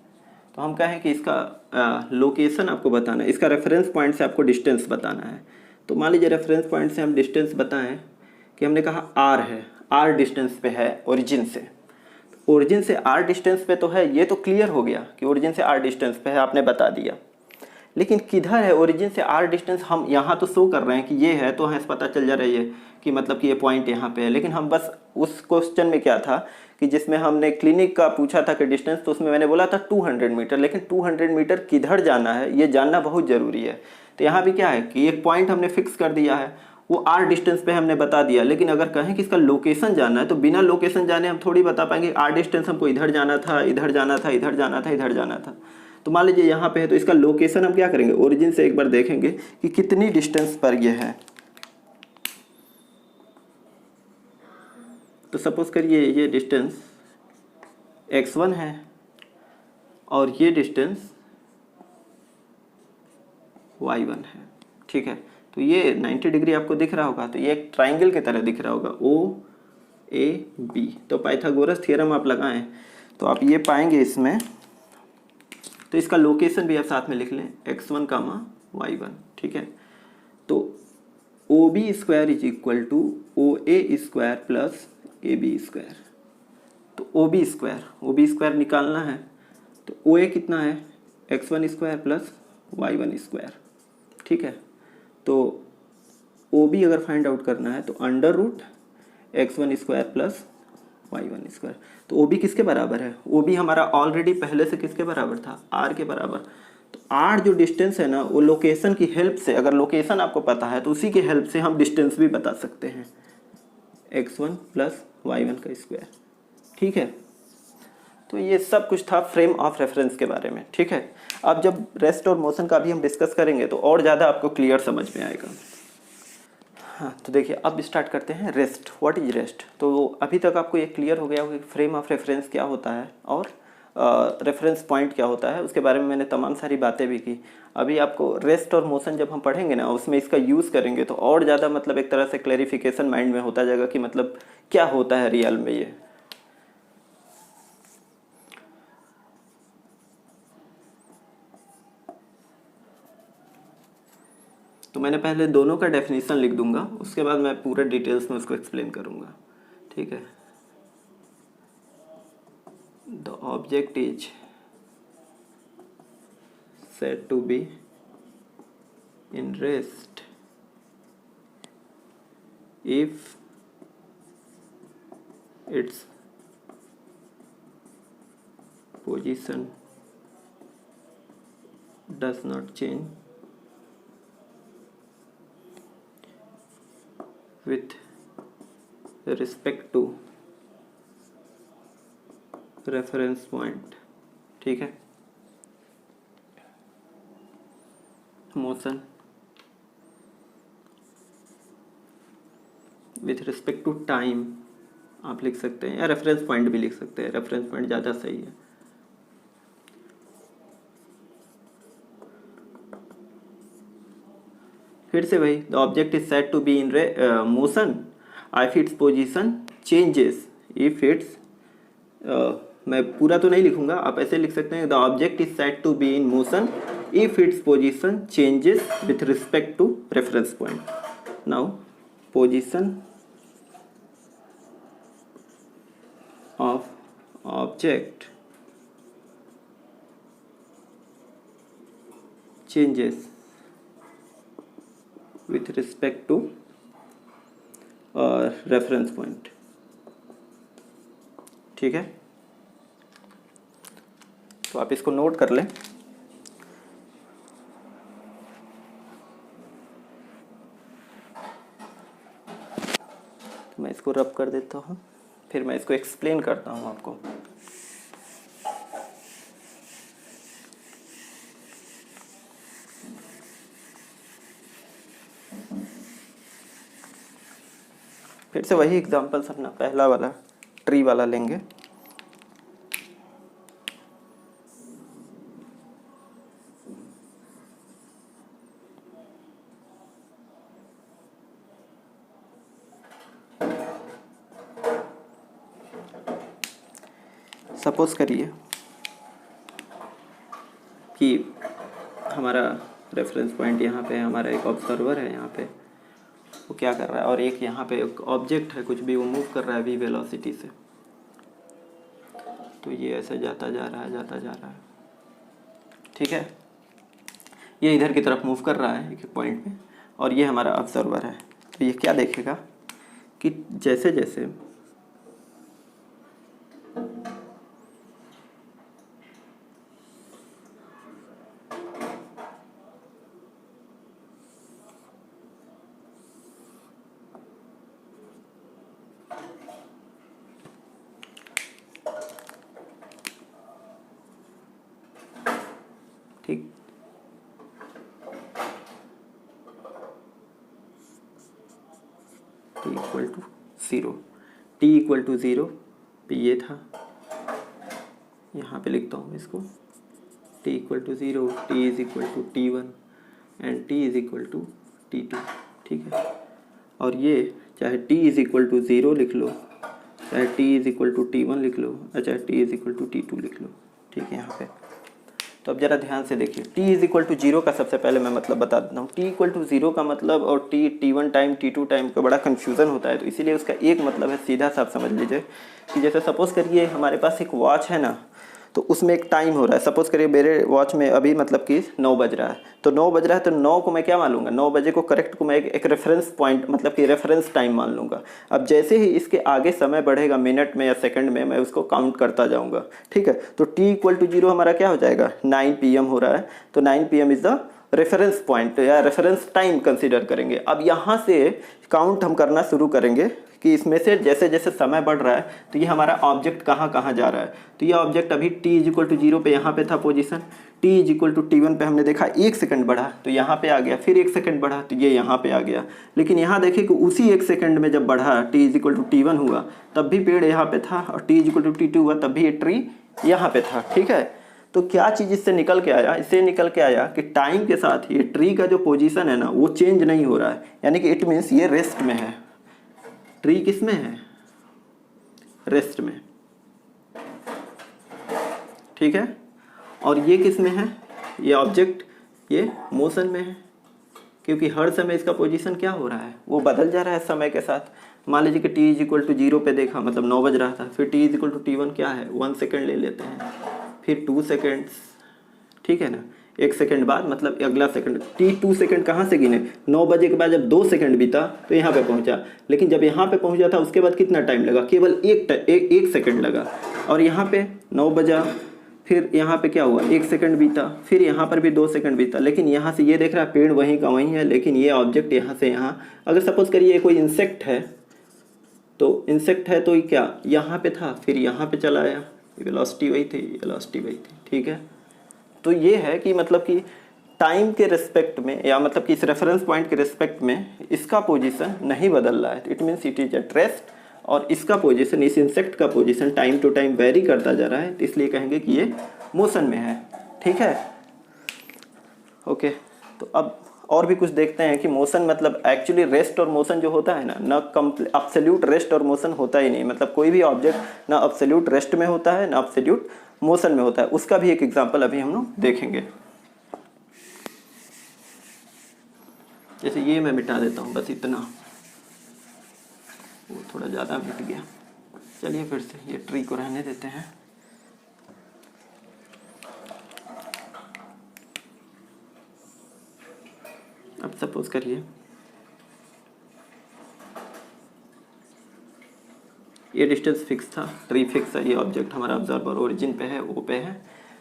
तो हम कहें कि इसका लोकेशन आपको बताना है, इसका रेफरेंस पॉइंट से आपको डिस्टेंस बताना है। तो मान लीजिए रेफरेंस पॉइंट से हम डिस्टेंस बताएं कि हमने कहा r है, r डिस्टेंस पे है ओरिजिन से। ओरिजिन से r डिस्टेंस पे तो है, ये तो क्लियर हो गया कि ओरिजिन से r डिस्टेंस पे है, आपने बता दिया। लेकिन किधर है ओरिजिन से r डिस्टेंस, हम यहाँ तो शो कर रहे हैं कि ये है, तो हमें पता चल जा रही है कि मतलब कि ये पॉइंट यहाँ पे है। लेकिन हम बस उस क्वेश्चन में क्या था कि जिसमें हमने क्लिनिक का पूछा था कि डिस्टेंस, तो उसमें मैंने बोला था 200 मीटर, लेकिन 200 मीटर किधर जाना है ये जानना बहुत ज़रूरी है। तो यहाँ भी क्या है कि एक पॉइंट हमने फिक्स कर दिया है, वो r डिस्टेंस पे हमने बता दिया। लेकिन अगर कहें कि इसका लोकेशन जानना है तो बिना लोकेशन जाने हम थोड़ी बता पाएंगे r डिस्टेंस हमको इधर जाना था, इधर जाना था, इधर जाना था, इधर जाना था। तो मान लीजिए यहाँ पे है, तो इसका लोकेशन हम क्या करेंगे, ओरिजिन से एक बार देखेंगे कि कितनी डिस्टेंस पर ये है। तो सपोज करिए ये डिस्टेंस x1 है और ये डिस्टेंस y1 है, ठीक है। तो ये 90 डिग्री आपको दिख रहा होगा, तो ये एक ट्राइंगल की तरह दिख रहा होगा, OAB। तो पाइथागोरस थ्योरम आप लगाएं तो आप ये पाएंगे इसमें। तो इसका लोकेशन भी आप साथ में लिख लें, x1, y1, ठीक है। तो OB square is equal to OA square plus AB square. तो OB स्क्वायर निकालना है, तो OA कितना है, x1 स्क्वायर प्लस y1²। ठीक है, तो ओ बी अगर फाइंड आउट करना है तो √x1² प्लस y1²। तो ओ बी किसके बराबर है? ओ बी हमारा ऑलरेडी पहले से किसके बराबर था? r के बराबर। तो r जो डिस्टेंस है ना, वो लोकेशन की हेल्प से, अगर लोकेशन आपको पता है तो उसी की हेल्प से हम डिस्टेंस भी बता सकते हैं, x1 प्लस y1²। ठीक है, तो ये सब कुछ था फ्रेम ऑफ रेफरेंस के बारे में। ठीक है, अब जब रेस्ट और मोशन का भी हम डिस्कस करेंगे तो और ज़्यादा आपको क्लियर समझ में आएगा। हाँ, तो देखिए अब स्टार्ट करते हैं रेस्ट। What is rest? तो अभी तक आपको ये क्लियर हो गया होगा कि फ्रेम ऑफ रेफरेंस क्या होता है और रेफरेंस पॉइंट क्या होता है। उसके बारे में मैंने तमाम सारी बातें भी की। अभी आपको रेस्ट और मोशन जब हम पढ़ेंगे ना, उसमें इसका यूज़ करेंगे तो और ज़्यादा मतलब एक तरह से क्लैरिफिकेशन माइंड में होता जाएगा कि मतलब क्या होता है रियल में ये। तो मैंने पहले दोनों का डेफिनेशन लिख दूंगा, उसके बाद मैं पूरे डिटेल्स में उसको एक्सप्लेन करूंगा। ठीक है, the object is said to be in rest if its position does not change with respect to reference point। ठीक है, motion with respect to time आप लिख सकते हैं, या रेफरेंस पॉइंट भी लिख सकते हैं, रेफरेंस पॉइंट ज़्यादा सही है। फिर से वही, the object is said to be in motion if its position changes, if its मैं पूरा तो नहीं लिखूंगा, आप ऐसे लिख सकते हैं, the object is said to be in motion if its position changes with respect to reference point। now position of object changes with respect to reference point। ठीक है, तो आप इसको नोट कर लें। मैं इसको रब कर देता हूँ, फिर मैं इसको एक्सप्लेन करता हूँ आपको। फिर से वही एग्जांपल्स अपना पहला वाला ट्री वाला लेंगे। सपोज करिए कि हमारा रेफरेंस पॉइंट यहाँ पे है, हमारा एक ऑब्जर्वर है यहाँ पे, वो क्या कर रहा है, और एक यहाँ पे एक ऑब्जेक्ट है कुछ भी, वो मूव कर रहा है v वेलोसिटी से। तो ये ऐसे जाता जा रहा है, जाता जा रहा है। ठीक है, ये इधर की तरफ मूव कर रहा है एक पॉइंट पे, और ये हमारा ऑब्जर्वर है। तो ये क्या देखेगा कि जैसे जैसे ठीक t equal to 0, t equal to 0 पे ये था, यहाँ पे लिखता हूँ इसको, t equal to 0, t is equal to t1 and t is equal to t2। ठीक है, और ये चाहे t इज इक्वल टू 0 लिख लो, चाहे t is equal to t1 लिख लो, और चाहे t is equal to t2 लिख लो। ठीक है, यहाँ पे तो अब जरा ध्यान से देखिए, t इज इक्वल टू 0 का सबसे पहले मैं मतलब बता देता हूँ। t इक्वल टू 0 का मतलब और t1 टाइम t2 टाइम का बड़ा कन्फ्यूज़न होता है, तो इसीलिए उसका एक मतलब है, सीधा सा आप समझ लीजिए कि जैसे सपोज़ करिए हमारे पास एक वॉच है ना, तो उसमें एक टाइम हो रहा है। सपोज करिए मेरे वॉच में अभी मतलब कि 9 बज रहा है, तो 9 बज रहा है तो 9 को मैं क्या मान लूँगा, 9 बजे को करेक्ट को मैं एक रेफरेंस पॉइंट मतलब कि रेफरेंस टाइम मान लूँगा। अब जैसे ही इसके आगे समय बढ़ेगा मिनट में या सेकंड में, मैं उसको काउंट करता जाऊँगा, ठीक है। तो t इक्वल टू 0 हमारा क्या हो जाएगा, 9 PM हो रहा है, तो 9 PM is the reference point या रेफरेंस टाइम कंसीडर करेंगे। अब यहाँ से काउंट हम करना शुरू करेंगे कि इसमें से जैसे जैसे समय बढ़ रहा है तो ये हमारा ऑब्जेक्ट कहाँ कहाँ जा रहा है। तो ये ऑब्जेक्ट अभी t इज इक्वल टू 0 पे यहाँ पे था position, t is equal to T1 पे हमने देखा 1 सेकंड बढ़ा तो यहाँ पे आ गया, फिर 1 सेकंड बढ़ा तो ये यहाँ पे आ गया। लेकिन यहाँ देखिए कि उसी 1 सेकंड में जब बढ़ा t is equal to T1 हुआ तब भी पेड़ यहाँ पे था, और t is equal to T2 हुआ तब भी ये ट्री यहाँ पे था, ठीक है। तो क्या चीज़ इससे निकल के आया, इससे निकल के आया कि टाइम के साथ ये ट्री का जो पोजीशन है ना वो चेंज नहीं हो रहा है, यानी कि इट मीन्स ये रेस्ट में है। ट्री किस में है, रेस्ट में, ठीक है। और ये किस में है, ये ऑब्जेक्ट ये मोशन में है, क्योंकि हर समय इसका पोजीशन क्या हो रहा है, वो बदल जा रहा है समय के साथ। मान लीजिए कि t इज इक्वल टू 0 पे देखा मतलब 9 बज रहा था, फिर t is equal to T1 क्या है 1 सेकेंड ले लेते हैं, फिर 2 सेकेंड्स, ठीक है ना। 1 सेकंड बाद मतलब अगला सेकंड, t 2 सेकंड कहाँ से गिने, 9 बजे के बाद जब 2 सेकंड बीता तो यहाँ पे पहुँचा, लेकिन जब यहाँ पे पहुँचा था उसके बाद कितना टाइम लगा, केवल एक सेकंड लगा। और यहाँ पे 9 बजा, फिर यहाँ पे क्या हुआ 1 सेकंड बीता, फिर यहाँ पर भी 2 सेकंड बीता। लेकिन यहाँ से ये देख रहा है पेड़ वहीं का वहीं है, लेकिन ये ऑब्जेक्ट यहाँ से यहाँ, अगर सपोज करिए कोई इंसेक्ट है तो इंसेक्ट है तो क्या यहाँ पे था फिर यहाँ पे चला आया, वेलोसिटी वही थी, वेलोसिटी वही थी, ठीक है। तो ये है कि मतलब कि टाइम के रिस्पेक्ट में या मतलब कि इस रेफरेंस पॉइंट के रिस्पेक्ट में इसका पोजीशन नहीं बदल रहा है, it means it is at rest. और इसका पोजीशन, इस इंसेक्ट का position time to time vary करता जा रहा है, तो इसलिए कहेंगे कि ये मोशन में है, ठीक है। ओके, तो अब और भी कुछ देखते हैं कि मोशन मतलब एक्चुअली रेस्ट और मोशन जो होता है ना अब्सोल्यूट रेस्ट और मोशन होता ही नहीं, मतलब कोई भी ऑब्जेक्ट ना अब्सोल्यूट रेस्ट में होता है ना अब्सोल्यूट मोशन में होता है। उसका भी एक एग्जांपल अभी हम लोग देखेंगे। जैसे ये मैं मिटा देता हूँ बस इतना, वो थोड़ा ज़्यादा मिट गया। चलिए फिर से ये ट्री को रहने देते हैं। अब सपोज करिए ये डिस्टेंस फिक्स था, ट्री फिक्स है, ये ऑब्जेक्ट हमारा ऑब्जर्वर ओरिजिन पे है, ओ पे है,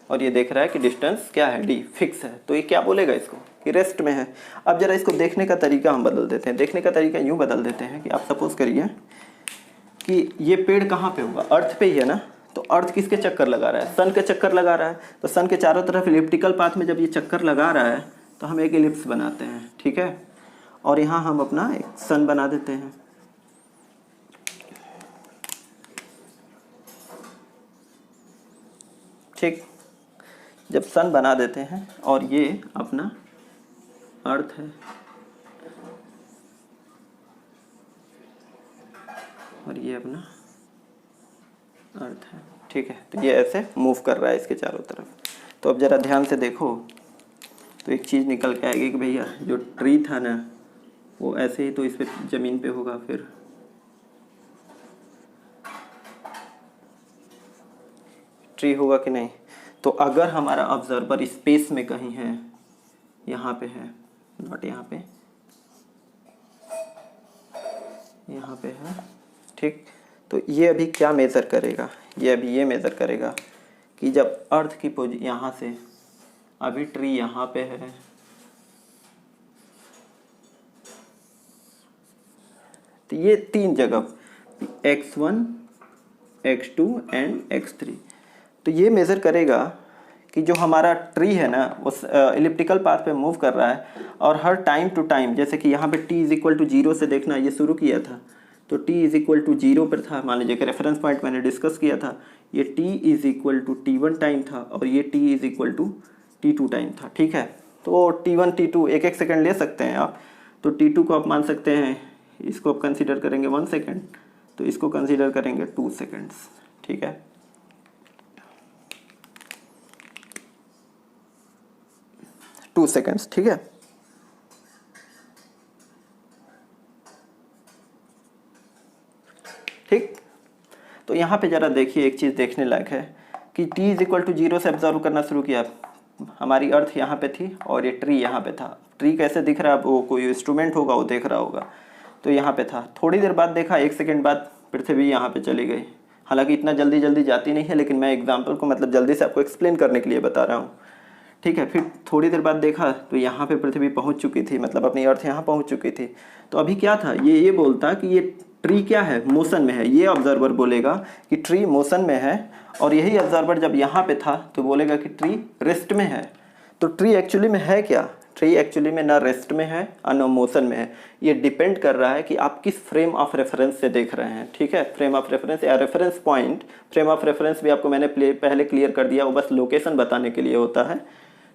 और ये देख रहा है कि डिस्टेंस क्या है d फिक्स है, तो ये क्या बोलेगा इसको कि रेस्ट में है। अब जरा इसको देखने का तरीका हम बदल देते हैं। देखने का तरीका यूँ बदल देते हैं कि आप सपोज करिए कि ये पेड़ कहाँ पे होगा, अर्थ पे ही है ना। तो अर्थ किसके चक्कर लगा रहा है, सन के चक्कर लगा रहा है। तो सन के चारों तरफ इलिप्टिकल पाथ में जब ये चक्कर लगा रहा है तो हम एक इलिप्स बनाते हैं, ठीक है। और यहाँ हम अपना एक सन बना देते हैं, ठीक। जब सन बना देते हैं और ये अपना अर्थ है और ये अपना अर्थ है, ठीक है। तो ये ऐसे मूव कर रहा है इसके चारों तरफ। तो अब ज़रा ध्यान से देखो तो एक चीज़ निकल के आएगी कि भैया जो ट्री था ना वो ऐसे ही तो इस पे ज़मीन पे होगा, फिर ट्री होगा कि नहीं। तो अगर हमारा ऑब्जर्वर स्पेस में कहीं है, यहाँ पे है, नॉट यहाँ पे, यहाँ पे है, ठीक। तो ये अभी क्या मेज़र करेगा, ये अभी ये मेज़र करेगा कि जब अर्थ की पोजीशन यहाँ से, अभी ट्री यहाँ पे है, तो ये 3 जगह x1 x2 एंड x3, तो ये मेज़र करेगा कि जो हमारा ट्री है ना वो इलिप्टिकल पाथ पे मूव कर रहा है और हर टाइम टू टाइम, जैसे कि यहाँ पे t इज इक्वल टू 0 से देखना ये शुरू किया था, तो t इज इक्वल टू 0 पर था। मान लीजिए कि रेफरेंस पॉइंट मैंने डिस्कस किया था, ये t is equal to T1 time था और ये t is equal to T2 time था, ठीक है। तो T1 T2 एक एक सेकेंड ले सकते हैं आप। तो T2 को आप मान सकते हैं, इसको आप कंसिडर करेंगे 1 सेकेंड, तो इसको कंसिडर करेंगे 2 सेकेंड्स, ठीक है। टू सेकेंड्स, ठीक है। ठीक, तो यहाँ पे ज़रा देखिए एक चीज़ देखने लायक है कि t इज इक्वल टू 0 से ऑब्जर्व करना शुरू किया। हमारी अर्थ यहाँ पे थी और ये ट्री यहाँ पे था। ट्री कैसे दिख रहा है, वो कोई इंस्ट्रूमेंट होगा वो देख रहा होगा। तो यहाँ पे था, थोड़ी देर बाद देखा, 1 सेकेंड बाद पृथ्वी यहाँ पे चली गई। हालांकि इतना जल्दी जल्दी जाती नहीं है, लेकिन मैं एग्जाम्पल को मतलब जल्दी से आपको एक्सप्लेन करने के लिए बता रहा हूँ, ठीक है। फिर थोड़ी देर बाद देखा तो यहाँ पे पृथ्वी पहुँच चुकी थी, मतलब अपनी अर्थ यहाँ पहुँच चुकी थी। तो अभी क्या था, ये बोलता कि ये ट्री क्या है, मोशन में है। ये ऑब्जर्वर बोलेगा कि ट्री मोशन में है, और यही ऑब्जर्वर जब यहाँ पे था तो बोलेगा कि ट्री रेस्ट में है। तो ट्री एक्चुअली में है क्या, ट्री एक्चुअली में ना रेस्ट में है और ना मोशन में है। ये डिपेंड कर रहा है कि आप किस फ्रेम ऑफ रेफरेंस से देख रहे हैं, ठीक है। फ्रेम ऑफ रेफरेंस या reference point, frame of reference भी आपको मैंने पहले क्लियर कर दिया, वो बस लोकेशन बताने के लिए होता है,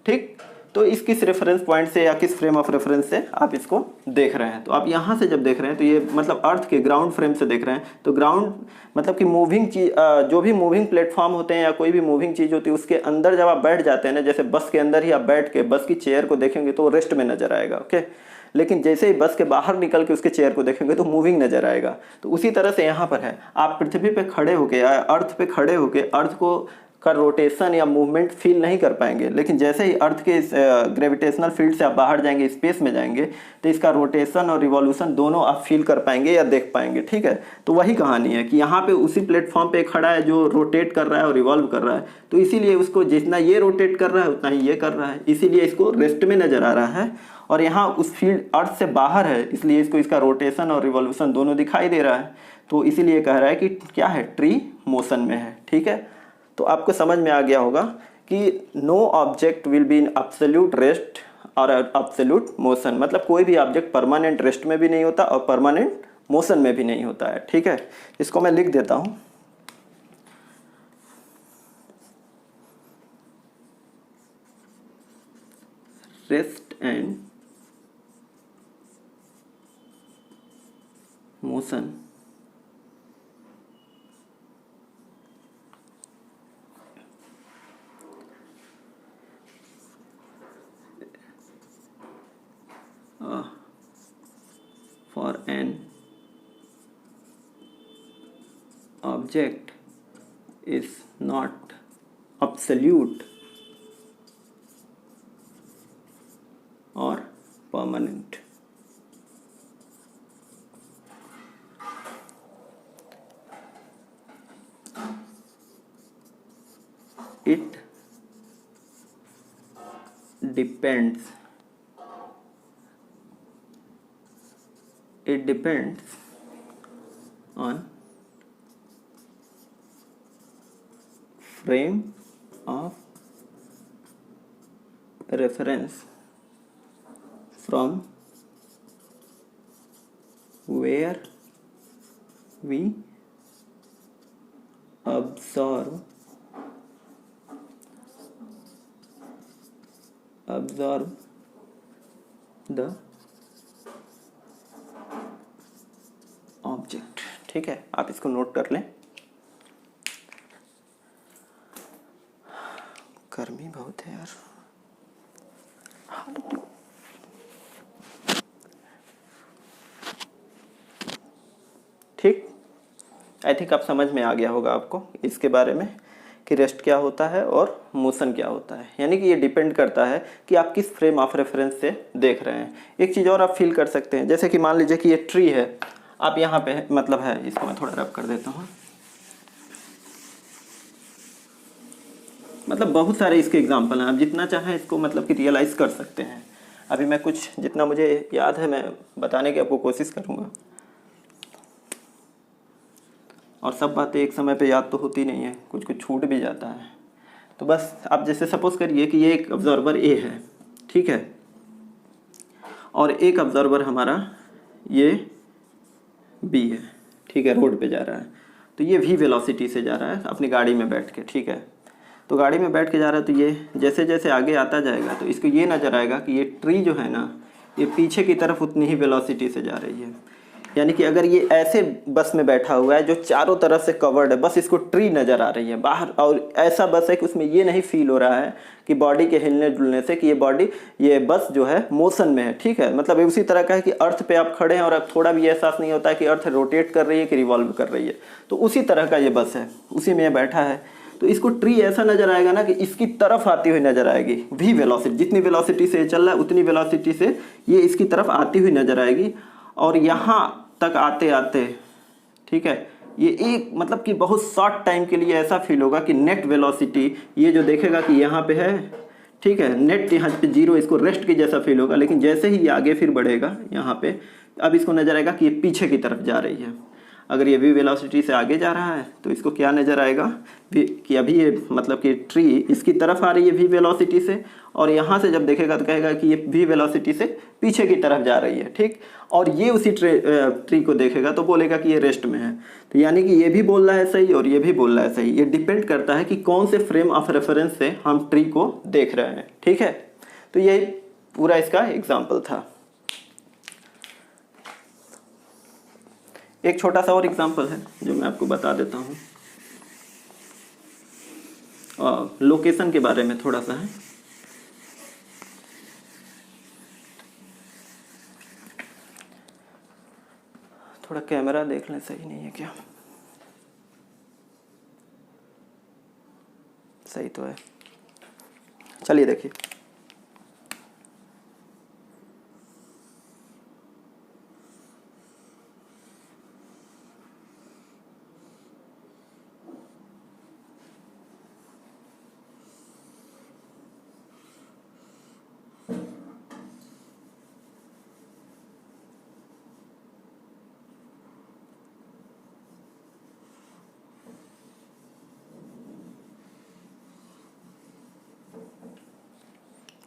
ठीक। तो इस किस रेफरेंस पॉइंट से या किस फ्रेम ऑफ रेफरेंस से आप इसको देख रहे हैं। तो आप यहाँ से जब देख रहे हैं तो ये मतलब अर्थ के ग्राउंड फ्रेम से देख रहे हैं। तो ग्राउंड मतलब कि मूविंग चीज, जो भी मूविंग प्लेटफॉर्म होते हैं या कोई भी मूविंग चीज़ होती है, उसके अंदर जब आप बैठ जाते हैं ना, जैसे बस के अंदर ही आप बैठ के बस की चेयर को देखेंगे तो वो रेस्ट में नजर आएगा, ओके। लेकिन जैसे ही बस के बाहर निकल के उसके चेयर को देखेंगे तो मूविंग नजर आएगा। तो उसी तरह से यहाँ पर है, आप पृथ्वी पे खड़े होके या अर्थ पे खड़े होके अर्थ को का रोटेशन या मूवमेंट फील नहीं कर पाएंगे। लेकिन जैसे ही अर्थ के इस ग्रेविटेशनल फील्ड से आप बाहर जाएंगे, स्पेस में जाएंगे, तो इसका रोटेशन और रिवॉल्यूशन दोनों आप फील कर पाएंगे या देख पाएंगे, ठीक है। तो वही कहानी है कि यहाँ पे उसी प्लेटफॉर्म पे खड़ा है जो रोटेट कर रहा है और रिवॉल्व कर रहा है। तो इसीलिए उसको जितना ये रोटेट कर रहा है उतना ही ये कर रहा है, इसीलिए इसको रेस्ट में नजर आ रहा है। और यहाँ उस फील्ड अर्थ से बाहर है, इसलिए इसको इसका रोटेशन और रिवॉल्यूशन दोनों दिखाई दे रहा है। तो इसीलिए कह रहा है कि क्या है, ट्री मोशन में है, ठीक है। तो आपको समझ में आ गया होगा कि no object will be in absolute rest और एब्सोल्यूट मोशन, मतलब कोई भी ऑब्जेक्ट परमानेंट रेस्ट में भी नहीं होता और परमानेंट मोशन में भी नहीं होता है, ठीक है। इसको मैं लिख देता हूँ। Rest and motion for an object is not absolute or permanent. It depends on frame of reference from where we observe the object, ठीक है। आप इसको नोट कर लें। गर्मी बहुत है यार। ठीक, आई थिंक आप समझ में आ गया होगा आपको इसके बारे में कि रेस्ट क्या होता है और मोशन क्या होता है। यानी कि ये डिपेंड करता है कि आप किस फ्रेम ऑफ रेफरेंस से देख रहे हैं। एक चीज़ और आप फील कर सकते हैं, जैसे कि मान लीजिए कि ये ट्री है, आप यहाँ पे मतलब है, इसको मैं थोड़ा रब कर देता हूँ। मतलब बहुत सारे इसके एग्जाम्पल हैं, आप जितना चाहें इसको मतलब कि रियलाइज़ कर सकते हैं। अभी मैं कुछ जितना मुझे याद है मैं बताने की आपको कोशिश करूँगा, और सब बातें एक समय पे याद तो होती नहीं है, कुछ कुछ छूट भी जाता है। तो बस आप जैसे सपोज करिए कि ये एक ऑब्जर्वर ए है, ठीक है, और एक ऑब्जर्वर हमारा ये बी है, ठीक है, रोड पे जा रहा है। तो ये वी वेलोसिटी से जा रहा है अपनी गाड़ी में बैठ के, ठीक है। तो गाड़ी में बैठ के जा रहा है, तो ये जैसे जैसे आगे आता जाएगा तो इसको ये नज़र आएगा कि ये ट्री जो है ना, ये पीछे की तरफ उतनी ही वेलोसिटी से जा रही है। यानी कि अगर ये ऐसे बस में बैठा हुआ है जो चारों तरफ से कवर्ड है, बस इसको ट्री नज़र आ रही है बाहर, और ऐसा बस है कि उसमें ये नहीं फील हो रहा है कि बॉडी के हिलने डुलने से कि ये बस जो है मोशन में है, ठीक है। मतलब ये उसी तरह का है कि अर्थ पे आप खड़े हैं और अब थोड़ा भी एहसास नहीं होता है कि अर्थ रोटेट कर रही है कि रिवॉल्व कर रही है। तो उसी तरह का ये बस है, उसी में बैठा है। तो इसको ट्री ऐसा नजर आएगा ना कि इसकी तरफ आती हुई नजर आएगी, वी वेलोसिटी, जितनी वेलोसिटी से ये चल रहा है उतनी वेलोसिटी से ये इसकी तरफ आती हुई नजर आएगी। और यहाँ तक आते आते, ठीक है, ये एक मतलब कि बहुत शॉर्ट टाइम के लिए ऐसा फील होगा कि नेट वेलोसिटी ये जो देखेगा कि यहाँ पे है, ठीक है, नेट यहाँ पे जीरो, इसको रेस्ट की जैसा फील होगा। लेकिन जैसे ही ये आगे फिर बढ़ेगा यहाँ पे, अब इसको नजर आएगा कि ये पीछे की तरफ जा रही है। अगर ये वी वेलोसिटी से आगे जा रहा है तो इसको क्या नज़र आएगा कि अभी ये मतलब कि ट्री इसकी तरफ आ रही है वी वेलोसिटी से, और यहाँ से जब देखेगा तो कहेगा कि ये वी वेलोसिटी से पीछे की तरफ जा रही है, ठीक। और ये उसी ट्री को देखेगा तो बोलेगा कि ये रेस्ट में है। तो यानी कि ये भी बोल रहा है सही और ये भी बोल रहा है सही। ये डिपेंड करता है कि कौन से फ्रेम ऑफ रेफरेंस से हम ट्री को देख रहे हैं, ठीक है। तो ये पूरा इसका एग्जाम्पल था। एक छोटा सा और एग्जाम्पल है जो मैं आपको बता देता हूँ, लोकेशन के बारे में थोड़ा सा है। थोड़ा कैमरा देख लें, सही नहीं है क्या? सही तो है, चलिए देखिए।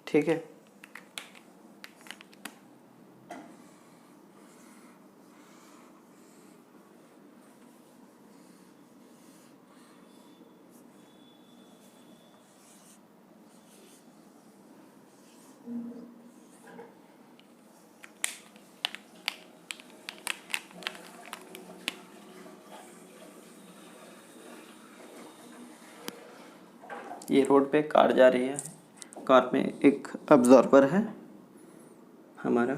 ठीक है, ये रोड पे कार जा रही है, कार में एक ऑब्जर्वर है हमारा,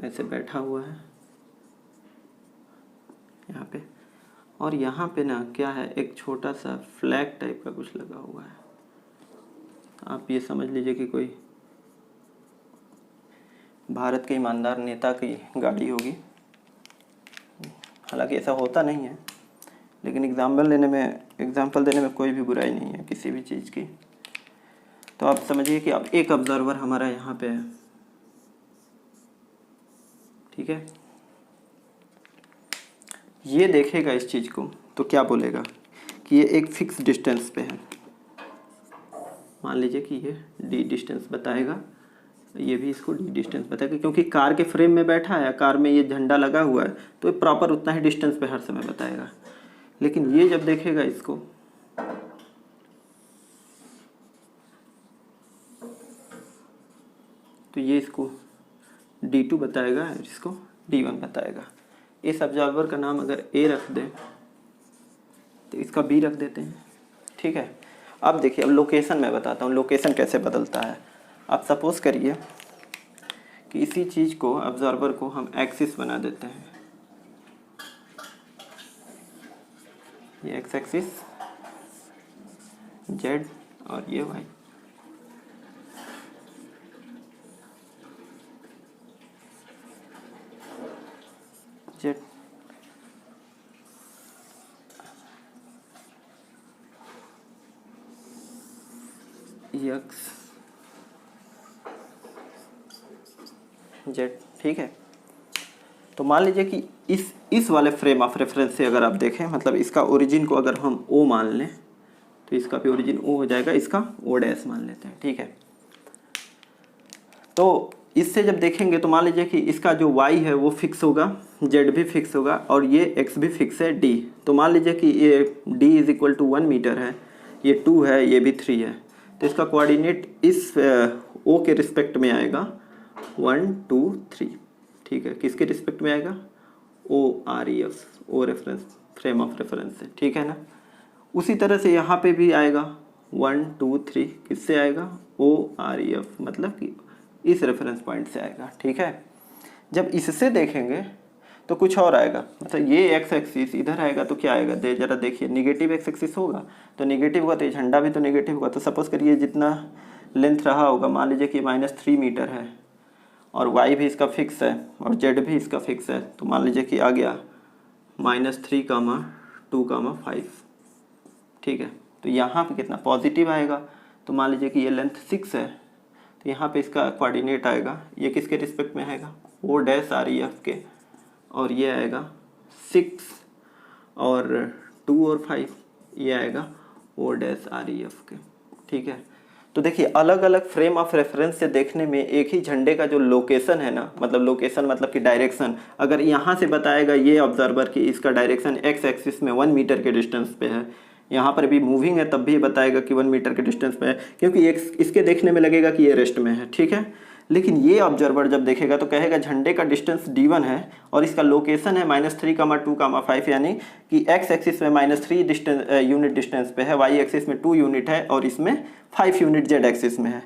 ऐसे बैठा हुआ है यहाँ पे। और यहाँ पे ना क्या है, एक छोटा सा फ्लैग टाइप का कुछ लगा हुआ है। आप ये समझ लीजिए कि कोई भारत के ईमानदार नेता की गाड़ी होगी। हालांकि ऐसा होता नहीं है, लेकिन एग्जाम्पल देने में कोई भी बुराई नहीं है किसी भी चीज़ की। तो आप समझिए कि अब एक ऑब्जर्वर हमारा यहाँ पे है, ठीक है। ये देखेगा इस चीज़ को तो क्या बोलेगा कि ये एक फिक्स डिस्टेंस पे है। मान लीजिए कि ये डी डिस्टेंस बताएगा, ये भी इसको डी डिस्टेंस बताएगा, क्योंकि कार के फ्रेम में बैठा है, कार में ये झंडा लगा हुआ है, तो ये प्रॉपर उतना ही डिस्टेंस पे हर समय बताएगा। लेकिन ये जब देखेगा इसको, तो ये इसको D2 बताएगा, इसको D1 बताएगा। इस ऑब्जर्वर का नाम अगर A रख दें तो इसका B रख देते हैं, ठीक है। अब देखिए, अब लोकेशन मैं बताता हूँ, लोकेशन कैसे बदलता है। आप सपोज करिए कि इसी चीज़ को, ऑब्जर्वर को हम एक्सिस बना देते हैं। ये एक्स एक्सिस जेड और ये वाई। जेड एक्स जेड, ठीक है। तो मान लीजिए कि इस वाले फ्रेम ऑफ रेफरेंस से अगर आप देखें, मतलब इसका ओरिजिन को अगर हम O मान लें तो इसका भी ओरिजिन O हो जाएगा, इसका O डैश मान लेते हैं, ठीक है। तो इससे जब देखेंगे तो मान लीजिए कि इसका जो Y है वो फिक्स होगा, Z भी फिक्स होगा और ये X भी फिक्स है, D। तो मान लीजिए कि ये D = 1 मीटर है, ये 2 है, ये भी 3 है। तो इसका कोऑर्डिनेट इस O के रिस्पेक्ट में आएगा 1 2 3, ठीक है। किसके रिस्पेक्ट में आएगा? OREF, O reference, frame of reference से, ठीक है ना। उसी तरह से यहाँ पे भी आएगा 1 2 3, किससे आएगा? OREF, मतलब कि इस रेफरेंस पॉइंट से आएगा, ठीक है। जब इससे देखेंगे तो कुछ और आएगा। मतलब ये एक्स एक्सिस इधर आएगा तो क्या आएगा, दे जरा देखिए, निगेटिव एक्स एक्सिस होगा, तो निगेटिव होगा तो ये झंडा भी तो निगेटिव होगा। तो सपोज करिए जितना लेंथ रहा होगा, मान लीजिए कि -3 मीटर है और y भी इसका फिक्स है और z भी इसका फिक्स है, तो मान लीजिए कि आ गया -3, 2, 5। ठीक है, तो यहाँ पे कितना पॉजिटिव आएगा, तो मान लीजिए कि ये लेंथ 6 है, तो यहाँ पे इसका कोऑर्डिनेट आएगा, ये किसके रिस्पेक्ट में आएगा, O dash R E F के, और ये आएगा 6 और 2 और 5, ये आएगा O dash R E F के। ठीक है, तो देखिए अलग अलग फ्रेम ऑफ रेफरेंस से देखने में एक ही झंडे का जो लोकेशन है ना, मतलब लोकेशन मतलब कि डायरेक्शन, अगर यहाँ से बताएगा ये ऑब्जर्वर कि इसका डायरेक्शन एक्स एक्सिस में 1 मीटर के डिस्टेंस पे है, यहाँ पर भी मूविंग है तब भी बताएगा कि 1 मीटर के डिस्टेंस पे है, क्योंकि इसके देखने में लगेगा कि ये रेस्ट में है। ठीक है, लेकिन ये ऑब्जर्वर जब देखेगा तो कहेगा झंडे का डिस्टेंस d1 है और इसका लोकेशन है -3, 2, 5, यानी कि x एक्सिस में -3 यूनिट डिस्टेंस पे है, y एक्सिस में 2 यूनिट है और इसमें 5 यूनिट z एक्सिस में है।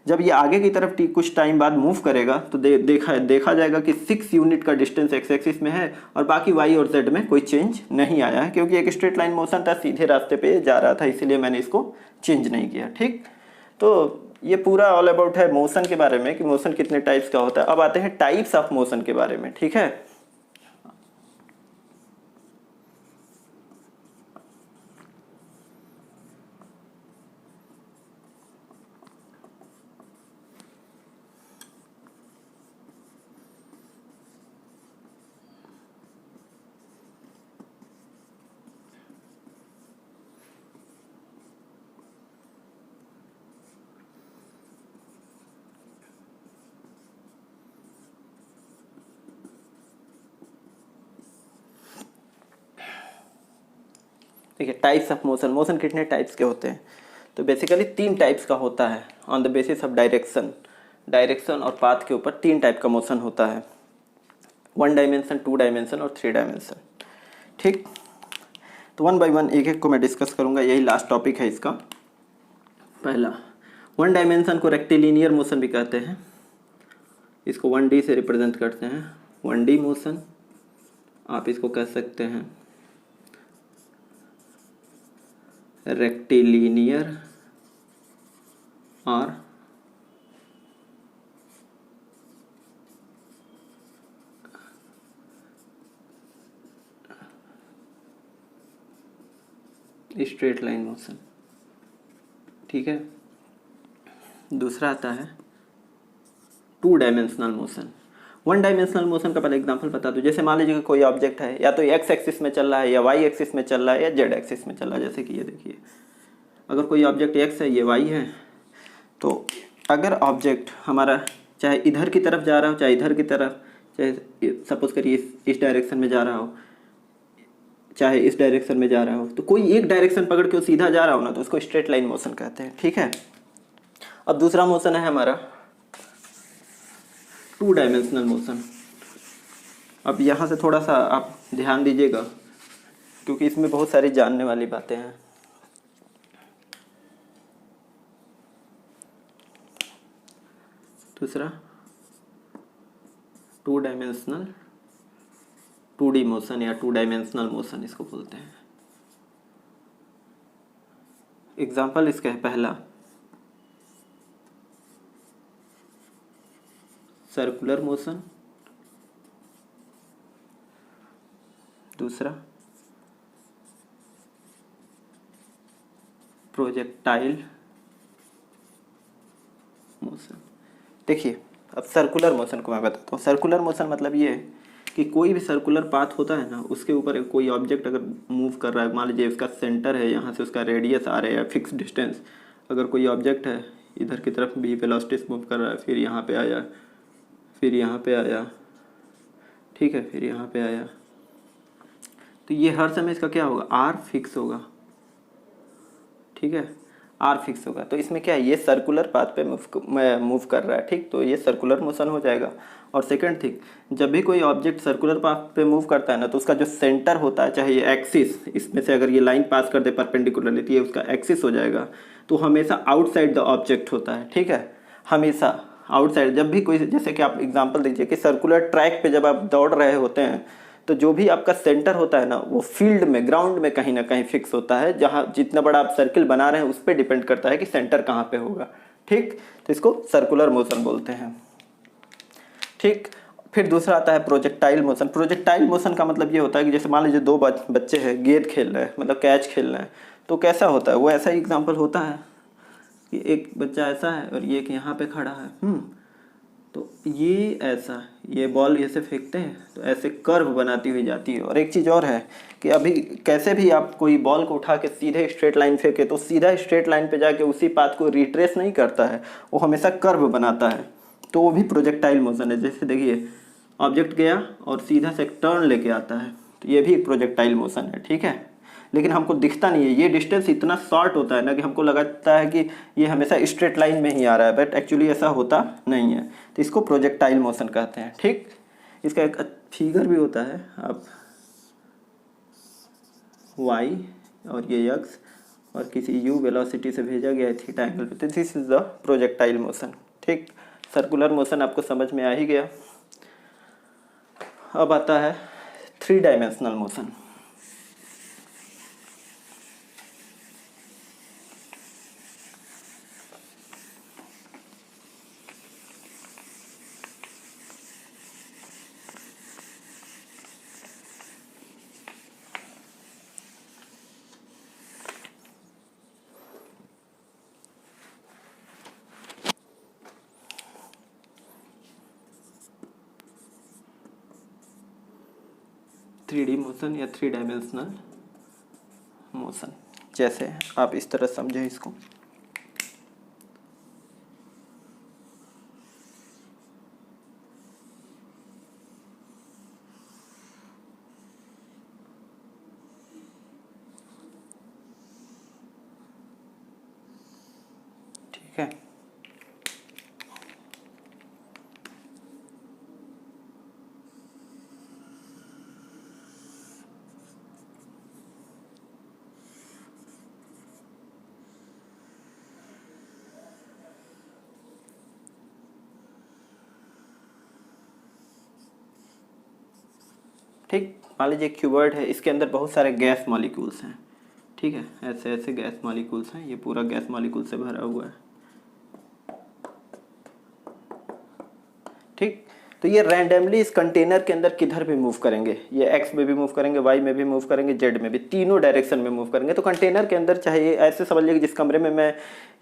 जब ये आगे की तरफ कुछ टाइम बाद मूव करेगा तो देखा जाएगा कि 6 यूनिट का डिस्टेंस x एक्सिस में है और बाकी y और z में कोई चेंज नहीं आया है, क्योंकि एक स्ट्रेट लाइन मोशन था, सीधे रास्ते पे जा रहा था, इसीलिए मैंने इसको चेंज नहीं किया। ठीक, तो ये पूरा ऑल अबाउट है मोशन के बारे में कि मोशन कितने टाइप्स का होता है। अब आते हैं टाइप्स ऑफ मोशन के बारे में। ठीक है, देखिए टाइप्स ऑफ मोशन, मोशन कितने टाइप्स के होते हैं, तो बेसिकली 3 टाइप्स का होता है। On the basis of direction और पाथ के ऊपर 3 टाइप का मोशन होता है, 1 डायमेंशन, 2 डायमेंशन और 3 डायमेंशन। ठीक, तो 1 बाय 1 एक एक को मैं डिस्कस करूंगा, यही लास्ट टॉपिक है इसका। पहला 1 डायमेंशन को रेक्टिलिनियर मोशन भी कहते हैं, इसको 1D से रिप्रेजेंट करते हैं, 1D मोशन। आप इसको कह सकते हैं रेक्टिलिनियर और स्ट्रेट लाइन मोशन। ठीक है, दूसरा आता है 2 डायमेंशनल मोशन। 1 डायमेंशनल मोशन का पहले एग्जांपल बता दूं, जैसे मान लीजिए कोई ऑब्जेक्ट है, या तो एक्स एक्सिस में चल रहा है या वाई एक्सिस में चल रहा है या जेड एक्सिस में चल रहा है। जैसे कि ये देखिए, अगर कोई ऑब्जेक्ट एक्स है, ये वाई है, तो अगर ऑब्जेक्ट हमारा चाहे इधर की तरफ जा रहा हो चाहे इधर की तरफ, चाहे सपोज करिए इस डायरेक्शन में जा रहा हो चाहे इस डायरेक्शन में जा रहा हो, तो कोई एक डायरेक्शन पकड़ के वो सीधा जा रहा हो ना, तो उसको स्ट्रेट लाइन मोशन कहते हैं। ठीक है, अब दूसरा मोशन है हमारा 2 डायमेंशनल मोशन। अब यहाँ से थोड़ा सा आप ध्यान दीजिएगा, क्योंकि इसमें बहुत सारी जानने वाली बातें हैं। दूसरा 2 डायमेंशनल 2D मोशन या 2 डायमेंशनल मोशन इसको बोलते हैं। एग्जाम्पल इसका है, पहला सर्कुलर मोशन, दूसरा प्रोजेक्टाइल मोशन। देखिए अब सर्कुलर मोशन को मैं बताता हूँ। सर्कुलर मोशन मतलब ये है कि कोई भी सर्कुलर पाथ होता है ना, उसके ऊपर कोई ऑब्जेक्ट अगर मूव कर रहा है, मान लीजिए उसका सेंटर है, यहाँ से उसका रेडियस आ रहा है या फिक्स डिस्टेंस, अगर कोई ऑब्जेक्ट है इधर की तरफ भी वेलोसिटी से मूव कर रहा है, फिर यहाँ पे आया, फिर यहाँ पे आया, ठीक है, फिर यहाँ पे आया, तो ये हर समय इसका क्या होगा, आर फिक्स होगा। ठीक है, आर फिक्स होगा, तो इसमें क्या है, ये सर्कुलर पाथ पे मूव कर रहा है। ठीक, तो ये सर्कुलर मोशन हो जाएगा। और सेकंड थिंग, जब भी कोई ऑब्जेक्ट सर्कुलर पाथ पे मूव करता है ना, तो उसका जो सेंटर होता है, चाहे ये एक्सिस, इसमें से अगर ये लाइन पास कर दे परपेंडिकुलरली, तो ये उसका एक्सिस हो जाएगा, तो हमेशा आउटसाइड द ऑब्जेक्ट होता है। ठीक है, हमेशा आउटसाइड। जब भी कोई, जैसे कि आप एग्जांपल दीजिए कि सर्कुलर ट्रैक पे जब आप दौड़ रहे होते हैं, तो जो भी आपका सेंटर होता है ना वो फील्ड में, ग्राउंड में कहीं ना कहीं फिक्स होता है, जहाँ जितना बड़ा आप सर्किल बना रहे हैं उस पर डिपेंड करता है कि सेंटर कहाँ पे होगा। ठीक, तो इसको सर्कुलर मोशन बोलते हैं। ठीक, फिर दूसरा आता है प्रोजेक्टाइल मोशन। प्रोजेक्टाइल मोशन का मतलब ये होता है कि जैसे मान लीजिए दो बच्चे हैं, गेंद खेल रहे हैं, मतलब कैच खेल रहे हैं, तो कैसा होता है, वो ऐसा ही एग्जाम्पल होता है कि एक बच्चा ऐसा है और ये एक यहाँ पे खड़ा है। तो ये ऐसा, ये बॉल ऐसे फेंकते हैं तो ऐसे कर्व बनाती हुई जाती है। और एक चीज़ और है कि अभी कैसे भी आप कोई बॉल को उठा के सीधे स्ट्रेट लाइन फेंके तो सीधा स्ट्रेट लाइन पे जाके उसी पाथ को रिट्रेस नहीं करता है, वो हमेशा कर्व बनाता है। तो वो भी प्रोजेक्टाइल मोशन है। जैसे देखिए ऑब्जेक्ट गया और सीधा से एक टर्न लेके आता है, तो ये भी एक प्रोजेक्टाइल मोशन है। ठीक है, लेकिन हमको दिखता नहीं है, ये डिस्टेंस इतना शॉर्ट होता है ना कि हमको लगता है कि ये हमेशा स्ट्रेट लाइन में ही आ रहा है, बट एक्चुअली ऐसा होता नहीं है। तो इसको प्रोजेक्टाइल मोशन कहते हैं। ठीक, इसका एक फिगर भी होता है, आप y और ये x और किसी u वेलोसिटी से भेजा गया है थीटा एंगल पे, तो this is the projectile motion. ठीक, सर्कुलर मोशन आपको समझ में आ ही गया। अब आता है 3 dimensional motion. Three D motion या 3 डायमेंशनल मोशन, जैसे आप इस तरह समझे इसको। ठीक है, ठीक, मान लीजिए क्यूबर्ड है, इसके अंदर बहुत सारे गैस मॉलिक्यूल्स हैं। ठीक है, ऐसे ऐसे गैस मॉलिक्यूल्स हैं, ये पूरा गैस मॉलिक्यूल से भरा हुआ है। ठीक, तो ये रैंडमली इस कंटेनर के अंदर किधर भी मूव करेंगे, ये एक्स में भी मूव करेंगे, वाई में भी मूव करेंगे, जेड में भी, तीनों डायरेक्शन में मूव करेंगे। तो कंटेनर के अंदर चाहे ये ऐसे समझ लीजिए जिस कमरे में मैं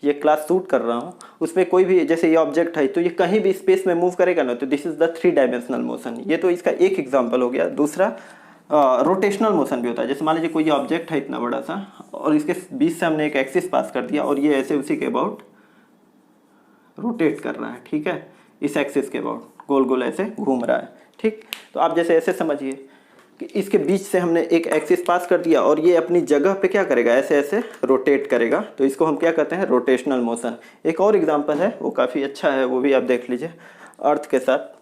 ये क्लास शूट कर रहा हूँ उसमें कोई भी, जैसे ये ऑब्जेक्ट है तो ये कहीं भी स्पेस में मूव करेगा ना, तो this is the 3 dimensional motion. ये तो इसका एक एग्जाम्पल हो गया। दूसरा रोटेशनल मोशन भी होता है। जैसे मान लीजिए कोई ऑब्जेक्ट है इतना बड़ा सा और इसके बीच से हमने एक एक्सिस पास कर दिया और ये ऐसे उसी के अबाउट रोटेट कर रहा है। ठीक है, इस एक्सिस के अबाउट गोल गोल ऐसे घूम रहा है। ठीक, तो आप जैसे ऐसे समझिए कि इसके बीच से हमने एक एक्सिस पास कर दिया और ये अपनी जगह पे क्या करेगा, ऐसे ऐसे रोटेट करेगा, तो इसको हम क्या कहते हैं, रोटेशनल मोशन। एक और एग्जांपल है, वो काफ़ी अच्छा है, वो भी आप देख लीजिए अर्थ के साथ।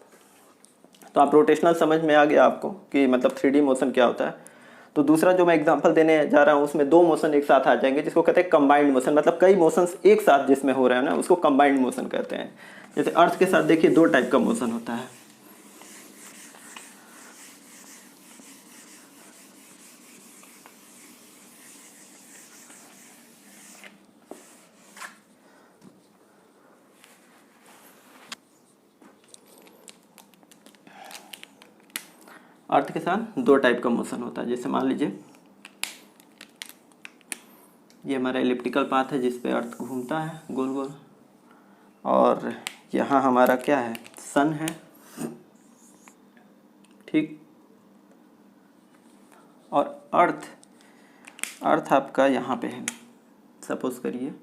तो आप रोटेशनल समझ में आ गया आपको कि मतलब 3D मोशन क्या होता है। तो दूसरा जो मैं एग्जांपल देने जा रहा हूँ उसमें 2 मोशन एक साथ आ जाएंगे, जिसको कहते हैं कंबाइंड मोशन। मतलब कई मोशंस एक साथ जिसमें हो रहे हैं ना, उसको कंबाइंड मोशन कहते हैं। जैसे अर्थ के साथ देखिए 2 टाइप का मोशन होता है। अर्थ के साथ 2 टाइप का मोशन होता है। जैसे मान लीजिए ये हमारा एलिप्टिकल पाथ है जिस पे अर्थ घूमता है गोल गोल, और यहाँ हमारा क्या है, सन है। ठीक, और अर्थ आपका यहाँ पे है, सपोज करिए।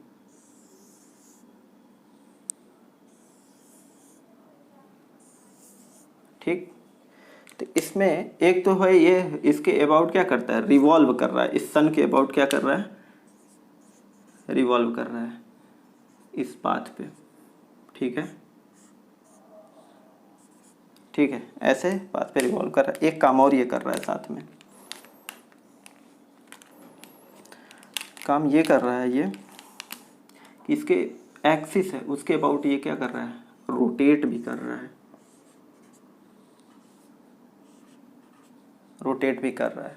ठीक, तो इसमें एक तो है ये इसके अबाउट क्या करता है, रिवॉल्व कर रहा है, इस सन के अबाउट क्या कर रहा है, रिवॉल्व कर रहा है इस पाथ पे। ठीक है, ठीक है, ऐसे पाथ पे रिवॉल्व कर रहा है। एक काम और ये कर रहा है साथ में, काम ये कर रहा है ये कि इसके एक्सिस है उसके अबाउट ये क्या कर रहा है, रोटेट भी कर रहा है। रोटेट भी कर रहा है।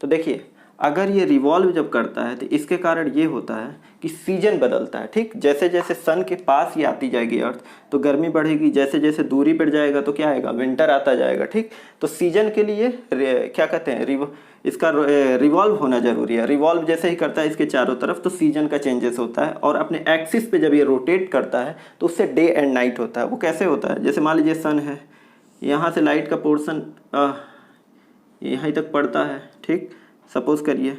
तो देखिए अगर ये रिवॉल्व जब करता है तो इसके कारण ये होता है कि सीजन बदलता है, ठीक। जैसे जैसे सन के पास ही आती जाएगी अर्थ तो गर्मी बढ़ेगी, जैसे जैसे दूरी पर जाएगा तो क्या आएगा, विंटर आता जाएगा, ठीक। तो सीजन के लिए क्या कहते हैं, इसका रिवॉल्व होना जरूरी है। रिवॉल्व जैसे ही करता है इसके चारों तरफ तो सीजन का चेंजेस होता है, और अपने एक्सिस पे जब ये रोटेट करता है तो उससे डे एंड नाइट होता है। वो कैसे होता है, जैसे मान लीजिए सन है, यहाँ से लाइट का पोर्शन यहीं तक पड़ता है, ठीक, सपोज करिए,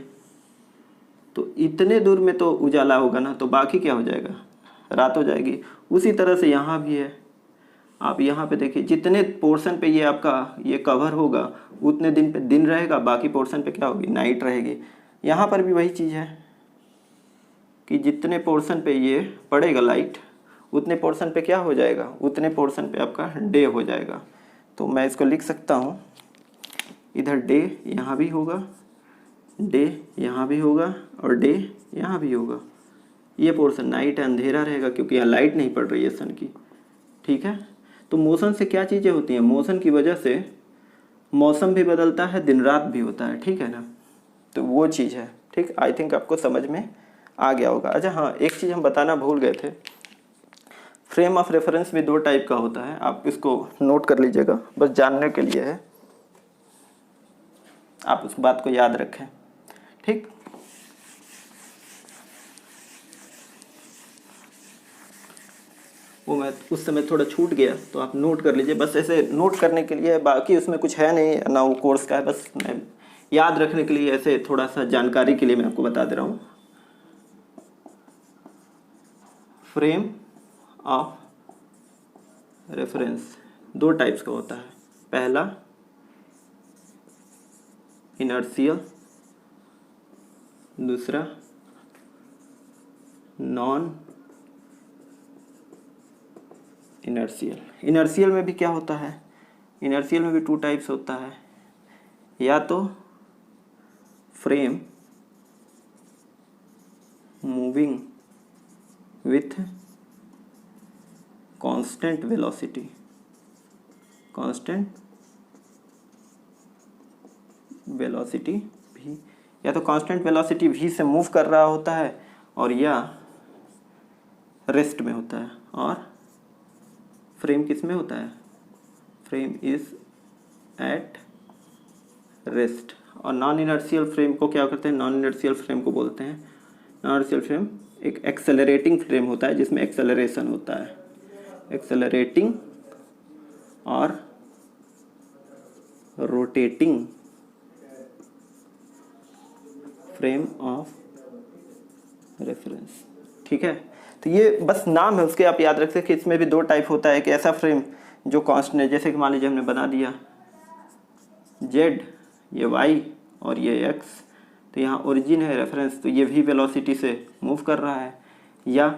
तो इतने दूर में तो उजाला होगा ना, तो बाकी क्या हो जाएगा, रात हो जाएगी। उसी तरह से यहाँ भी है, आप यहाँ पे देखिए जितने पोर्शन पे ये आपका ये कवर होगा उतने दिन पे दिन रहेगा, बाकी पोर्शन पे क्या होगी, नाइट रहेगी। यहाँ पर भी वही चीज़ है कि जितने पोर्शन पे ये पड़ेगा लाइट उतने पोर्शन पे क्या हो जाएगा, उतने पोर्शन पे आपका डे हो जाएगा। तो मैं इसको लिख सकता हूँ, इधर डे यहाँ भी होगा, डे यहाँ भी होगा और डे यहाँ भी होगा। ये पोर्शन नाइट अंधेरा रहेगा क्योंकि यहाँ लाइट नहीं पड़ रही है सन की, ठीक है। तो मोशन से क्या चीज़ें होती हैं, मोशन की वजह से मौसम भी बदलता है, दिन रात भी होता है, ठीक है ना। तो वो चीज़ है, ठीक। आई थिंक आपको समझ में आ गया होगा। अच्छा हाँ, एक चीज़ हम बताना भूल गए थे, फ्रेम ऑफ रेफरेंस भी 2 टाइप का होता है, आप इसको नोट कर लीजिएगा, बस जानने के लिए है, आप उस बात को याद रखें, ठीक। वो मैं उस समय थोड़ा छूट गया तो आप नोट कर लीजिए, बस ऐसे नोट करने के लिए, बाकी उसमें कुछ है नहीं ना, वो कोर्स का है, बस मैं याद रखने के लिए ऐसे थोड़ा सा जानकारी के लिए मैं आपको बता दे रहा हूँ। फ्रेम ऑफ रेफरेंस 2 टाइप्स का होता है, पहला इनर्शियल, दूसरा नॉन इनर्शियल। इनर्शियल में भी क्या होता है, इनर्शियल में भी 2 टाइप्स होता है, या तो frame moving with constant velocity, constant velocity भी, या तो कांस्टेंट वेलोसिटी भी से मूव कर रहा होता है, और या रेस्ट में होता है। और फ्रेम किस में होता है, फ्रेम इज एट रेस्ट। और नॉन इनर्शियल फ्रेम को क्या करते हैं, नॉन इनर्शियल फ्रेम को बोलते हैं, नॉन इनर्शियल फ्रेम एक एक्सेलरेटिंग फ्रेम होता है जिसमें एक्सेलरेशन होता है, एक्सेलरेटिंग और रोटेटिंग फ्रेम ऑफ रेफरेंस, ठीक है। तो ये बस नाम है उसके, आप याद रख सकते कि इसमें भी 2 टाइप होता है, कि ऐसा फ्रेम जो कांस्टेंट, जैसे कि मान लीजिए हमने बना दिया जेड, ये वाई और ये एक्स, तो यहाँ ओरिजिन है रेफरेंस, तो ये भी वेलोसिटी से मूव कर रहा है, या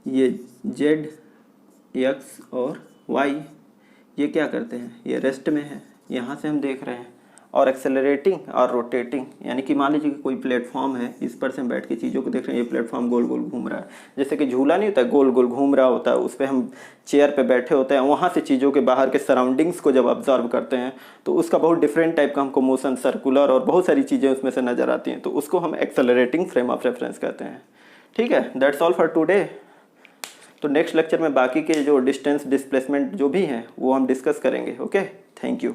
ये जेड एक्स और वाई ये क्या करते हैं, ये रेस्ट में है, यहाँ से हम देख रहे हैं। और एक्सेलरेटिंग और रोटेटिंग, यानी कि मान लीजिए कि कोई प्लेटफॉर्म है, इस पर से हम बैठ के चीज़ों को देख रहे हैं, ये प्लेटफॉर्म गोल गोल घूम रहा है, जैसे कि झूला नहीं होता, गोल गोल घूम रहा होता है, उस पर हम चेयर पे बैठे होते हैं, वहाँ से चीज़ों के बाहर के सराउंडिंग्स को जब ऑब्जर्व करते हैं तो उसका बहुत डिफरेंट टाइप का हमको मोशन, सर्कुलर और बहुत सारी चीज़ें उसमें से नज़र आती हैं, तो उसको हम एक्सेलरेटिंग फ्रेम ऑफ रेफरेंस कहते हैं, ठीक है। That's all for today. तो नेक्स्ट लेक्चर में बाकी के जो डिस्टेंस, डिस्प्लेसमेंट जो भी हैं वो हम डिस्कस करेंगे। Okay, thank you.